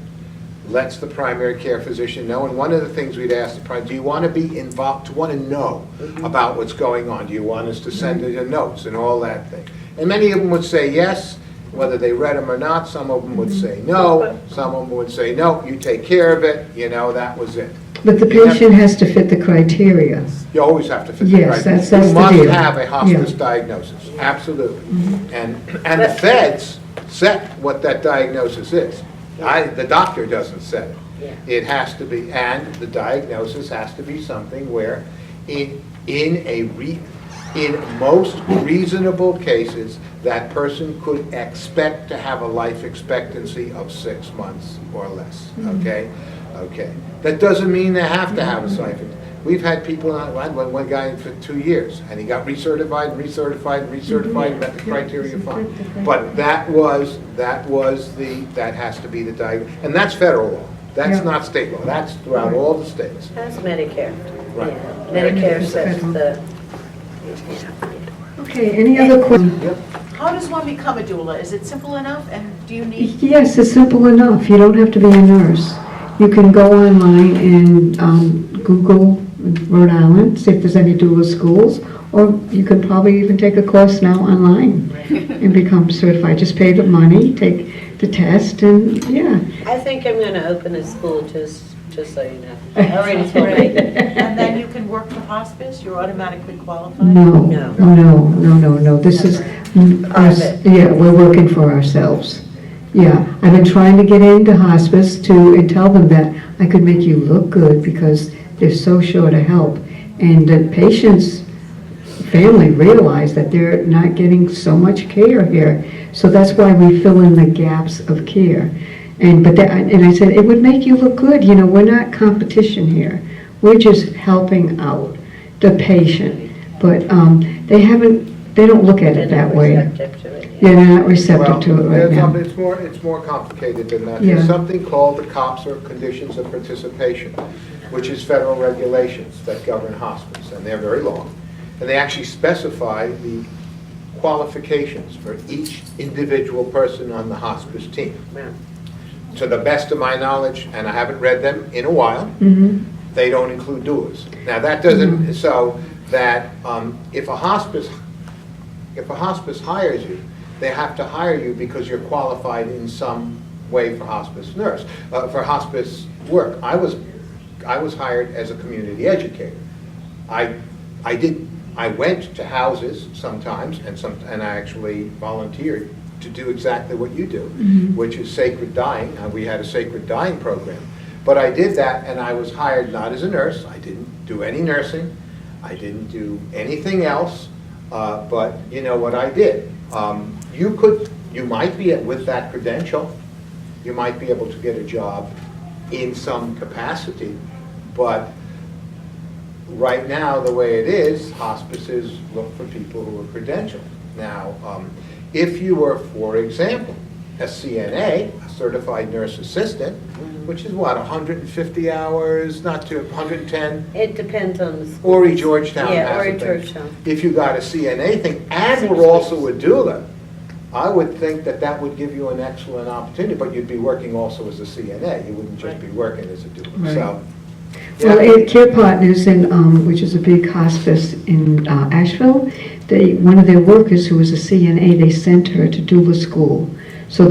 Speaker 1: lets the primary care physician know. And one of the things we'd ask the primary, do you want to be involved, do you want to know about what's going on? Do you want us to send you notes and all that thing? And many of them would say yes, whether they read them or not. Some of them would say no. Some of them would say, no, you take care of it, that was it.
Speaker 2: But the patient has to fit the criteria.
Speaker 1: You always have to fit the
Speaker 2: Yes,
Speaker 1: criteria.
Speaker 2: that's the
Speaker 1: You must
Speaker 2: deal.
Speaker 1: have a hospice
Speaker 2: Yeah.
Speaker 1: diagnosis, absolutely. And the feds set what that diagnosis is. The doctor doesn't set it.
Speaker 3: Yeah.
Speaker 1: It has to be, and the diagnosis has to be something where in most reasonable cases, that person could expect to have a life expectancy of 6 months or less, okay? Okay. That doesn't mean they have to have a psychic. We've had people, I had one guy for 2 years, and he got recertified and recertified and recertified, and met the criteria fine. But that has to be the diagnosis, and that's federal law. That's not state law. That's throughout all the states.
Speaker 3: That's Medicare.
Speaker 1: Right.
Speaker 3: Yeah. Medicare sets the,
Speaker 2: Okay, any other questions?
Speaker 1: Yep.
Speaker 9: How does one become a doula? Is it simple enough, and do you need?
Speaker 2: Yes, it's simple enough. You don't have to be a nurse. You can go online and Google Rhode Island, see if there's any doula schools, or you can probably even take a course now online and become certified. Just pay the money, take the test, and yeah.
Speaker 3: I think I'm going to open a school, just so you know. I already told Maggie.
Speaker 9: And then you can work for hospice? You're automatically qualified?
Speaker 2: No. This is,
Speaker 3: Private.
Speaker 2: yeah, we're working for ourselves. Yeah, I've been trying to get into hospice and tell them that I could make you look good because they're so short of help. And the patient's family realize that they're not getting so much care here. So that's why we fill in the gaps of care. And I said, it would make you look good. We're not competition here. We're just helping out the patient. But they don't look at it that way.
Speaker 3: Receptive to it, yeah.
Speaker 2: They're not receptive to it right now.
Speaker 1: It's more complicated than that.
Speaker 2: Yeah.
Speaker 1: There's something called the COPS, or Conditions of Participation, which is federal regulations that govern hospice, and they're very long. And they actually specify the qualifications for each individual person on the hospice team.
Speaker 3: Yeah.
Speaker 1: To the best of my knowledge, and I haven't read them in a while, they don't include doulas. Now that doesn't, so that if a hospice hires you, they have to hire you because you're qualified in some way for hospice for hospice work. I was hired as a community educator. I went to houses sometimes, and I actually volunteered to do exactly what you do, which is sacred dying. We had a sacred dying program. But I did that, and I was hired not as a nurse. I didn't do any nursing. I didn't do anything else. But you know what I did? You might be with that credential, you might be able to get a job in some capacity, but right now, the way it is, hospices look for people who are credentialed. Now, if you were, for example, a CNA, a certified nurse assistant, which is what, 150 hours, not to 110?
Speaker 3: It depends on the school.
Speaker 1: Ori Georgetown
Speaker 3: Yeah,
Speaker 1: has
Speaker 3: Ori
Speaker 1: a thing.
Speaker 3: Georgetown.
Speaker 1: If you got a CNA thing, and we're also a doula, I would think that that would give you an excellent opportunity, but you'd be working also as a CNA. You wouldn't just be working as a doula.
Speaker 2: Right.
Speaker 1: So,
Speaker 2: Well,
Speaker 1: yeah.
Speaker 2: at Care Partners, which is a big hospice in Asheville, one of their workers who was a CNA, they sent her to doula school. So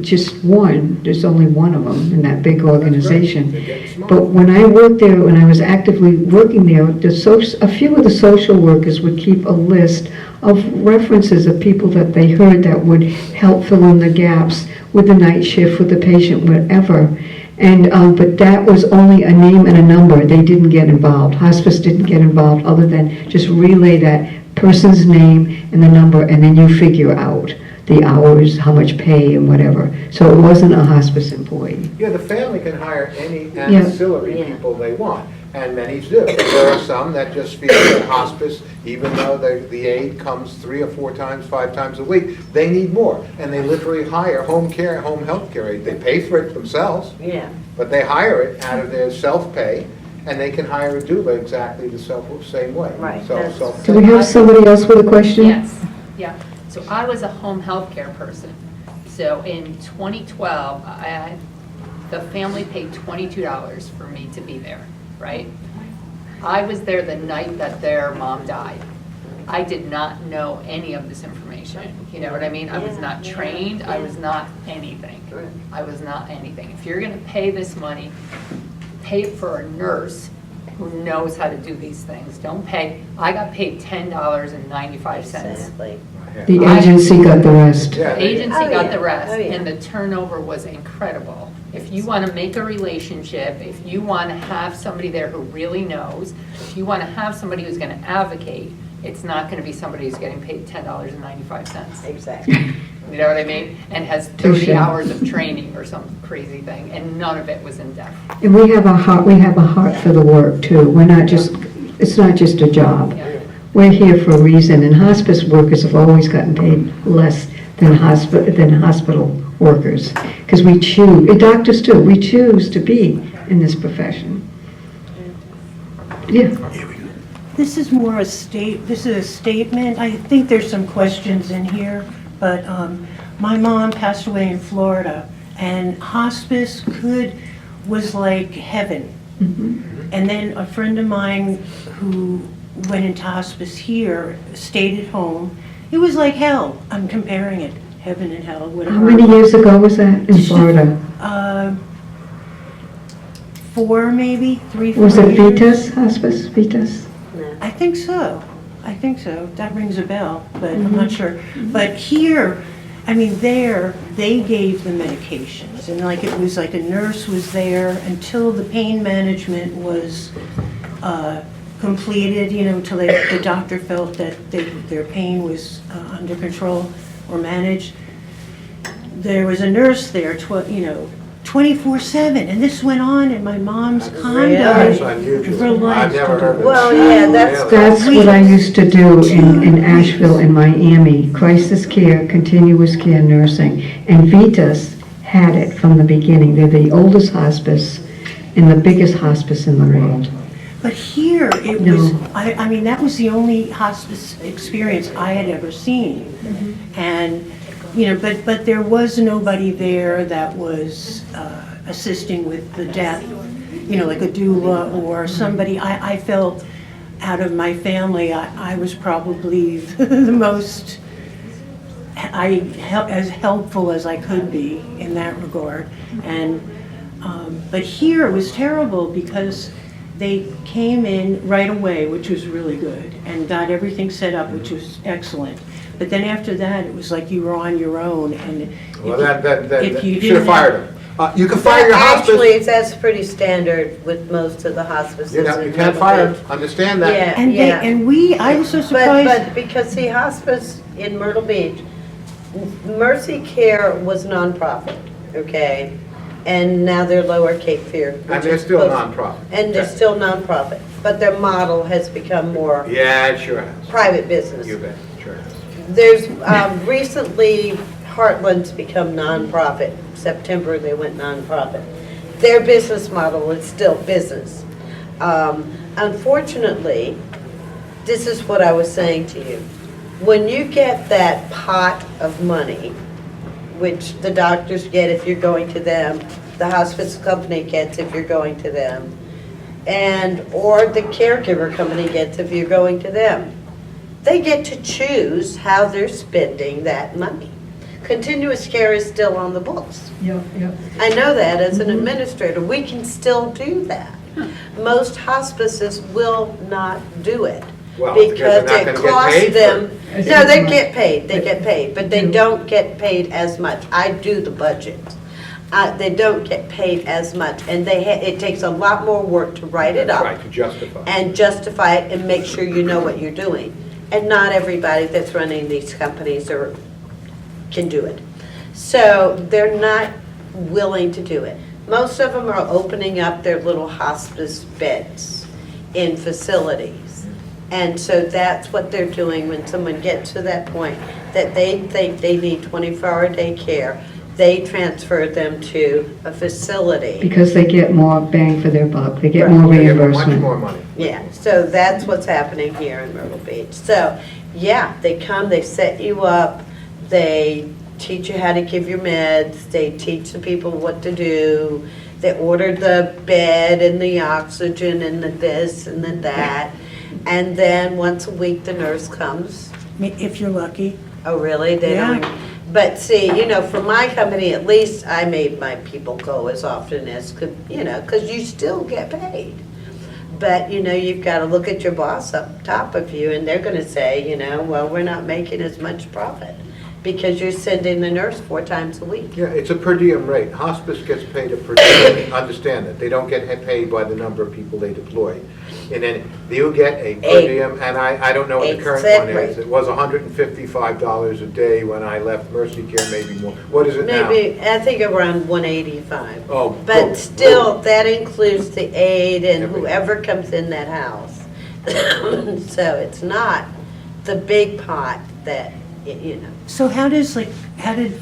Speaker 2: just one, there's only one of them in that big organization.
Speaker 1: They're getting smart.
Speaker 2: But when I worked there, when I was actively working there, a few of the social workers would keep a list of references of people that they heard that would help fill in the gaps with the night shift, with the patient, whatever. And, but that was only a name and a number. They didn't get involved. Hospice didn't get involved other than just relay that person's name and the number, and then you figure out the hours, how much pay and whatever. So it wasn't a hospice employee.
Speaker 1: Yeah, the family can hire any ancillary
Speaker 3: Yeah.
Speaker 1: people they want, and many do. There are some that just feel that hospice, even though the aide comes 3 or 4 times, 5 times a week, they need more. And they literally hire home health care aide. They pay for it themselves,
Speaker 3: Yeah.
Speaker 1: but they hire it out of their self-pay, and they can hire a doula exactly the same way.
Speaker 3: Right,
Speaker 1: So,
Speaker 3: that's-
Speaker 2: Do we have somebody else with a question?
Speaker 4: Yes, yeah. So I was a home health care person. So in 2012, the family paid $22 for me to be there, right? I was there the night that their mom died. I did not know any of this information. You know what I mean? I was not trained. I was not anything. I was not anything. If you're going to pay this money, pay it for a nurse who knows how to do these things. Don't pay. I got paid $10.95.
Speaker 3: Exactly.
Speaker 2: The agency got the rest.
Speaker 1: Yeah,
Speaker 4: The agency
Speaker 3: Oh,
Speaker 4: got
Speaker 3: yeah.
Speaker 4: the rest,
Speaker 3: Oh, yeah.
Speaker 4: and the turnover was incredible. If you want to make a relationship, if you want to have somebody there who really knows, if you want to have somebody who's going to advocate, it's not going to be somebody who's getting paid $10.95.
Speaker 3: Exactly.
Speaker 4: You know what I mean? And has 30
Speaker 2: Touche.
Speaker 4: hours of training or some crazy thing, and none of it was in depth.
Speaker 2: And we have a heart for the work too. We're not just, it's not just a job.
Speaker 4: Yeah.
Speaker 2: We're here for a reason, and hospice workers have always gotten paid less than hospital workers. Because we choose, doctors too, we choose to be in this profession. Yeah.
Speaker 6: This is more this is a statement. I think there's some questions in here, but my mom passed away in Florida, and hospice was like heaven. And then a friend of mine who went into hospice here stayed at home. It was like hell. I'm comparing it, heaven and hell, whatever.
Speaker 2: How many years ago was that in Florida?
Speaker 6: 4 maybe, 3, 4
Speaker 2: Was it
Speaker 6: years.
Speaker 2: Vitas, hospice, Vitas?
Speaker 6: I think so. That rings a bell, but I'm not sure. But here, I mean, they gave the medications, and like it was like a nurse was there until the pain management was completed, until the doctor felt that their pain was under control or managed. There was a nurse there, 24/7, and this went on in my mom's condo
Speaker 1: That's unusual.
Speaker 6: for life.
Speaker 1: I've never heard of it.
Speaker 3: Well, yeah,
Speaker 2: That's what I used to do in Asheville and Miami, crisis care, continuous care nursing. And Vitas had it from the beginning. They're the oldest hospice and the biggest hospice in the world.
Speaker 6: But here, it
Speaker 2: No.
Speaker 6: was, I mean, that was the only hospice experience I had ever seen. And, but there was nobody there that was assisting with the death, like a doula or somebody. I felt out of my family, I was probably the most, as helpful as I could be in that regard. And, but here it was terrible because they came in right away, which was really good, and got everything set up, which was excellent. But then after that, it was like you were on your own, and
Speaker 1: Well,
Speaker 6: if you
Speaker 1: should have
Speaker 6: didn't
Speaker 1: fired them. You can fire your
Speaker 3: Actually,
Speaker 1: hospice.
Speaker 3: that's pretty standard with most of the hospices.
Speaker 1: You
Speaker 3: in
Speaker 1: can't
Speaker 3: Myrtle
Speaker 1: fire
Speaker 3: Beach.
Speaker 1: them. Understand that.
Speaker 3: Yeah.
Speaker 6: I was so surprised.
Speaker 3: But because, see, hospice in Myrtle Beach, Mercy Care was nonprofit, okay? And now they're Lower Cape Fear.
Speaker 1: And
Speaker 3: which
Speaker 1: they're
Speaker 3: is
Speaker 1: still
Speaker 3: close-
Speaker 1: nonprofit.
Speaker 3: And they're still nonprofit, but their model has become more
Speaker 1: Yeah, it sure has.
Speaker 3: private business.
Speaker 1: You bet, sure has.
Speaker 3: There's recently Heartland's become nonprofit. September, they went nonprofit. Their business model is still business. Unfortunately, this is what I was saying to you. When you get that pot of money, which the doctors get if you're going to them, the hospice company gets if you're going to them, or the caregiver company gets if you're going to them, they get to choose how they're spending that money. Continuous care is still on the books.
Speaker 2: Yep.
Speaker 3: I know that as an administrator. We can still do that. Most hospices will not do it.
Speaker 1: Well,
Speaker 3: Because
Speaker 1: they're not
Speaker 3: it
Speaker 1: gonna get
Speaker 3: costs
Speaker 1: paid
Speaker 3: them,
Speaker 1: for
Speaker 3: no, they get paid, but they don't get paid as much. I do the budget. They don't get paid as much, and it takes a lot more work to write it up.
Speaker 1: Right, to justify.
Speaker 3: And justify it and make sure you know what you're doing. And not everybody that's running these companies can do it. So they're not willing to do it. Most of them are opening up their little hospice beds in facilities. And so that's what they're doing when someone gets to that point that they think they need 24-hour-a-day care. They transfer them to a facility.
Speaker 2: Because they get more bang for their buck, they get
Speaker 3: Right.
Speaker 2: more
Speaker 1: They get
Speaker 2: reimbursement.
Speaker 1: much more money.
Speaker 3: Yeah, so that's what's happening here in Myrtle Beach. So, yeah, they come, they set you up, they teach you how to give your meds, they teach the people what to do, they order the bed and the oxygen and the this and the that, and then once a week the nurse comes.
Speaker 6: If you're lucky.
Speaker 3: Oh, really? They
Speaker 6: Yeah.
Speaker 3: don't. But see, for my company, at least I made my people go as often as could, because you still get paid. But, you've got to look at your boss up top of you, and they're going to say, well, we're not making as much profit because you're sending the nurse 4 times a week.
Speaker 1: Yeah, it's a per diem rate. Hospice gets paid a per diem. Understand that. They don't get paid by the number of people they deploy. And then you get a per diem, and I don't know what the current one is. It was $155 a day when I left Mercy Care, maybe more. What is it now?
Speaker 3: Maybe, I think around 185.
Speaker 1: Oh,
Speaker 3: But
Speaker 1: cool.
Speaker 3: still, that includes the aide and
Speaker 1: Everything.
Speaker 3: whoever comes in that house. So it's not the big pot that,
Speaker 6: So how did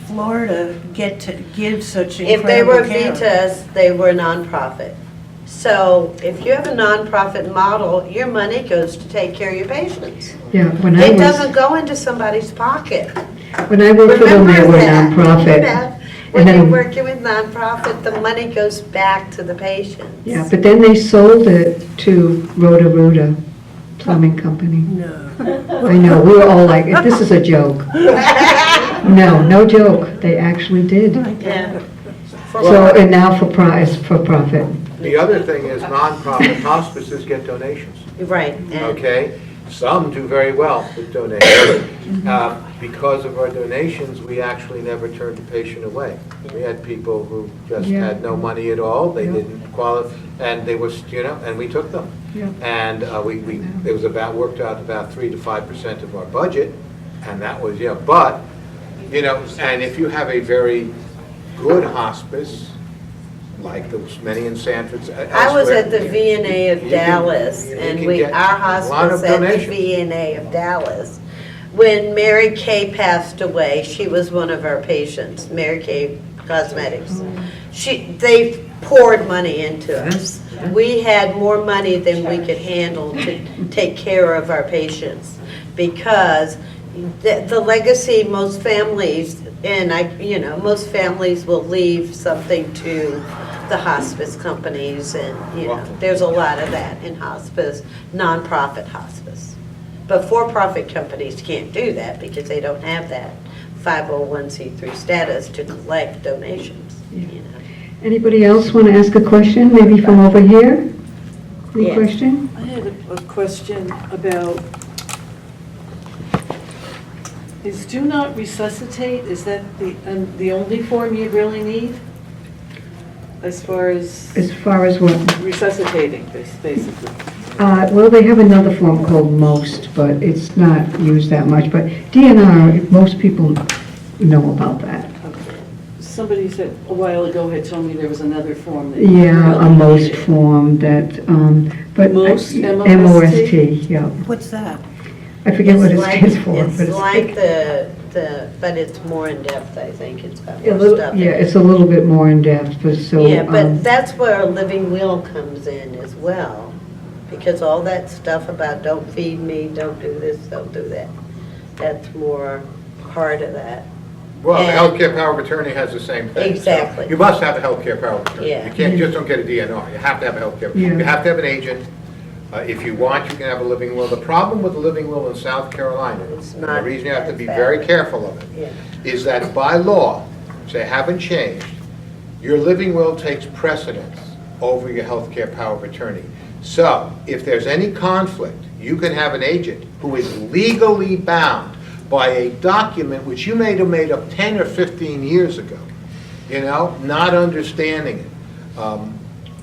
Speaker 6: Florida get to give such
Speaker 3: If they were
Speaker 6: incredible care?
Speaker 3: VITAs, they were nonprofit. So if you have a nonprofit model, your money goes to take care of your patients.
Speaker 2: Yeah, when I
Speaker 3: It
Speaker 2: was,
Speaker 3: doesn't go into somebody's pocket.
Speaker 2: when I worked for them, they
Speaker 3: Remember
Speaker 2: were
Speaker 3: that.
Speaker 2: nonprofit.
Speaker 3: That.
Speaker 2: And
Speaker 3: When you're
Speaker 2: then-
Speaker 3: working with nonprofit, the money goes back to the patients.
Speaker 2: Yeah, but then they sold it to Roto-Rooter Plumbing Company.
Speaker 6: No.
Speaker 2: I know, we were all like, this is a joke. No joke, they actually did.
Speaker 3: Yeah.
Speaker 2: So, and now it's for profit.
Speaker 1: The other thing is nonprofit hospices get donations,
Speaker 3: Right. and-
Speaker 1: okay? Some do very well with donations. Because of our donations, we actually never turned a patient away. We had people who just
Speaker 2: Yeah.
Speaker 1: had no money at all, they
Speaker 2: Yeah.
Speaker 1: didn't qualify, and they was, and we took them.
Speaker 2: Yeah.
Speaker 1: And it was worked out about 3 to 5% of our budget, and that was, but, and if you have a very good hospice, like the many in Sanford,
Speaker 3: I was
Speaker 1: elsewhere,
Speaker 3: at the VNA of
Speaker 1: you can-
Speaker 3: Dallas,
Speaker 1: you
Speaker 3: and
Speaker 1: can
Speaker 3: our
Speaker 1: get a lot of
Speaker 3: hospice at the
Speaker 1: donations.
Speaker 3: VNA of Dallas. When Mary Kay passed away, she was one of our patients, Mary Kay Cosmetics. They poured money into us. We had more money than we could handle to take care of our patients, because the legacy, most families, and most families will leave something to the hospice companies, and, there's a lot of that in hospice, nonprofit hospice. But for-profit companies can't do that because they don't have that 501c3 status to collect donations,
Speaker 2: Anybody else want to ask a question, maybe from over here? Any
Speaker 3: Yeah.
Speaker 2: question?
Speaker 10: I had a question about, is do not resuscitate, is that the only form you really need? As far as
Speaker 2: As far as what?
Speaker 10: resuscitating, basically?
Speaker 2: Well, they have another form called MOST, but it's not used that much. But DNR, most people know about that.
Speaker 10: Somebody said a while ago had told me there was another form that.
Speaker 2: Yeah, a MOST form that, but.
Speaker 10: MOST,
Speaker 2: MOST, yeah.
Speaker 6: What's that?
Speaker 2: I forget what it
Speaker 3: It's like-
Speaker 2: stands for. but
Speaker 3: It's like the but it's more in depth, I think. It's got
Speaker 2: A
Speaker 3: more
Speaker 2: little-
Speaker 3: stuff.
Speaker 2: Yeah, it's a little bit more in depth, but so.
Speaker 3: Yeah, but that's where a living will comes in as well. Because all that stuff about don't feed me, don't do this, don't do that, that's more part of that.
Speaker 1: Well, the
Speaker 3: And-
Speaker 1: healthcare power of attorney has the same thing. So
Speaker 3: Exactly.
Speaker 1: you must have a healthcare power of attorney.
Speaker 3: Yeah.
Speaker 1: You can't, just don't get a DNR. You have to have a healthcare.
Speaker 2: Yeah.
Speaker 1: You have to have an agent. If you want, you can have a living will. The problem with the living will in South Carolina,
Speaker 3: It's
Speaker 1: and the
Speaker 3: not
Speaker 1: reason you have to
Speaker 3: as
Speaker 1: be
Speaker 3: valid.
Speaker 1: very careful of it,
Speaker 3: Yeah.
Speaker 1: is that by law, which they haven't changed, your living will takes precedence over your healthcare power of attorney. So, if there's any conflict, you can have an agent who is legally bound by a document which you may have made up 10 or 15 years ago, not understanding it.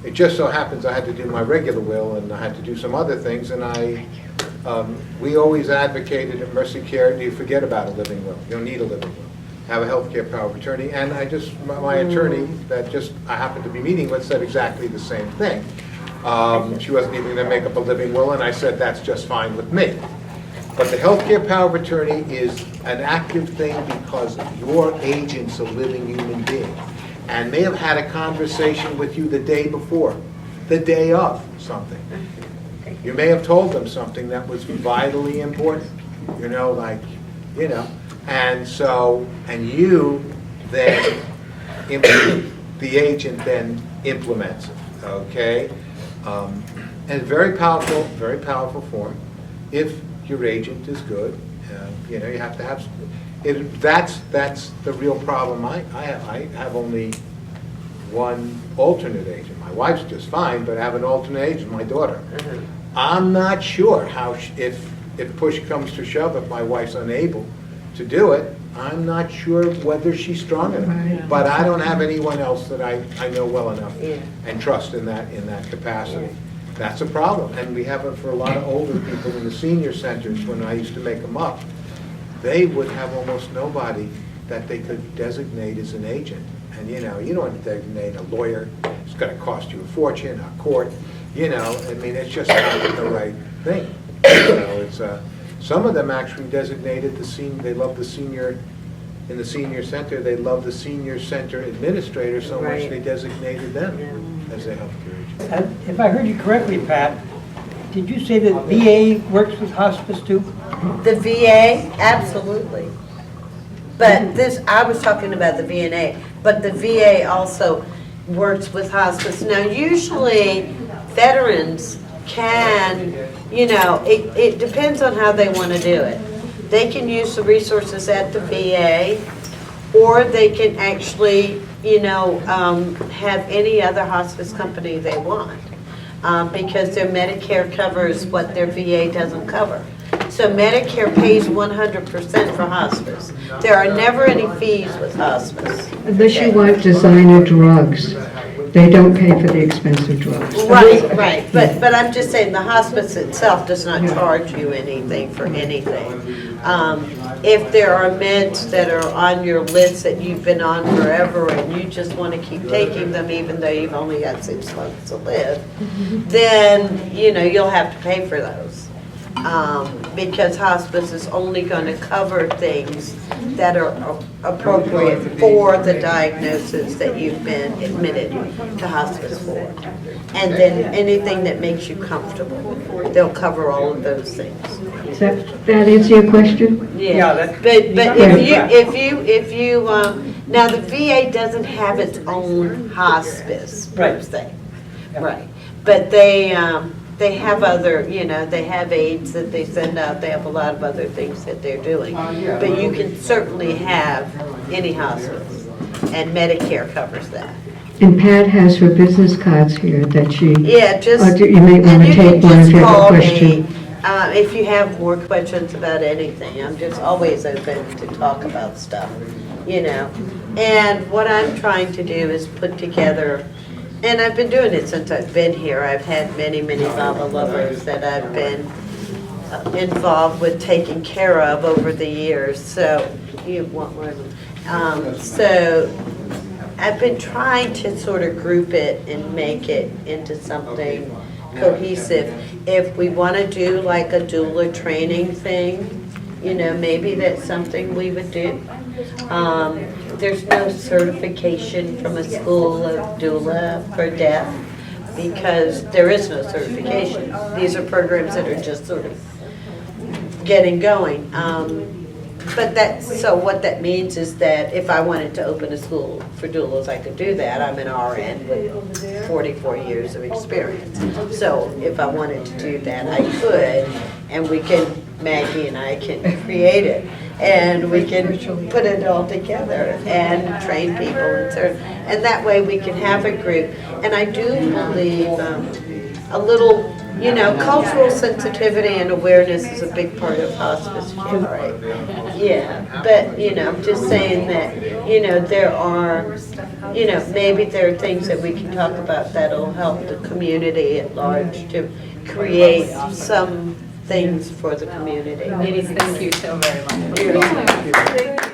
Speaker 1: It just so happens I had to do my regular will, and I had to do some other things, and we always advocated at Mercy Care, you forget about a living will. You don't need a living will. Have a healthcare power of attorney, and my attorney that I happened to be meeting with said exactly the same thing. She wasn't even going to make up a living will, and I said that's just fine with me. But the healthcare power of attorney is an active thing because your agent's a living human being and may have had a conversation with you the day before, the day of something. You may have told them something that was vitally important, and you then, the agent then implements it, okay? And very powerful form. If your agent is good, you have to have, that's the real problem. I have only one alternate agent. My wife's just fine, but I have an alternate agent, my daughter. I'm not sure if push comes to shove, if my wife's unable to do it, I'm not sure whether she's strong enough.
Speaker 2: Right.
Speaker 1: But I don't have anyone else that I know well enough
Speaker 3: Yeah.
Speaker 1: and trust in that capacity. That's a problem, and we have it for a lot of older people in the senior centers. When I used to make them up, they would have almost nobody that they could designate as an agent. And you don't want to designate a lawyer. It's going to cost you a fortune, a court. It's just not the right thing. It's some of them actually designated they love the senior. In the senior center, they love the senior center administrator so much
Speaker 3: Right.
Speaker 1: they designated them as their healthcare agent.
Speaker 11: If I heard you correctly, Pat, did you say that VA works with hospice too?
Speaker 3: The VA, absolutely. But I was talking about the VNA, but the VA also works with hospice. Now, usually, veterans can, it depends on how they want to do it. They can use the resources at the VA, or they can actually, have any other hospice company they want, because their Medicare covers what their VA doesn't cover. So Medicare pays 100% for hospice. There are never any fees with hospice.
Speaker 2: Unless you want designer drugs, they don't pay for the expensive drugs.
Speaker 3: Right. But I'm just saying, the hospice itself does not charge you anything for anything. If there are meds that are on your list that you've been on forever and you just want to keep taking them even though you've only got 6 months to live, then, you'll have to pay for those. Because hospice is only going to cover things that are appropriate for the diagnosis that you've been admitted to hospice for. And then anything that makes you comfortable, they'll cover all of those things.
Speaker 2: Does that answer your question?
Speaker 11: Yeah,
Speaker 3: But if you now the VA doesn't have its own hospice per se. Right. But they have other, they have aides that they send out, they have a lot of other things that they're doing. But you can certainly have any hospice, and Medicare covers that.
Speaker 2: And Pat has her business cards here that she,
Speaker 3: Yeah, just.
Speaker 2: you may want to take one if you have a question.
Speaker 3: If you have more questions about anything, I'm just always open to talk about stuff, And what I'm trying to do is put together, and I've been doing it since I've been here. I've had many, many Baba lovers that I've been involved with taking care of over the years. So, you want more of them. So, I've been trying to sort of group it and make it into something cohesive. If we want to do like a doula training thing, maybe that's something we would do. There's no certification from a school of doula for deaf because there is no certification. These are programs that are just sort of getting going. So what that means is that if I wanted to open a school for doulas, I could do that. I'm an RN with 44 years of experience. So if I wanted to do that, I could, and Maggie and I can create it. And we can put it all together and train people and that way we can have a group. And I do believe a little, cultural sensitivity and awareness is a big part of hospice care, right? Yeah, but, I'm just saying that, there are, maybe there are things that we can talk about that'll help the community at large to create some things for the community.
Speaker 4: Ladies, thank you so very much.
Speaker 3: You're welcome.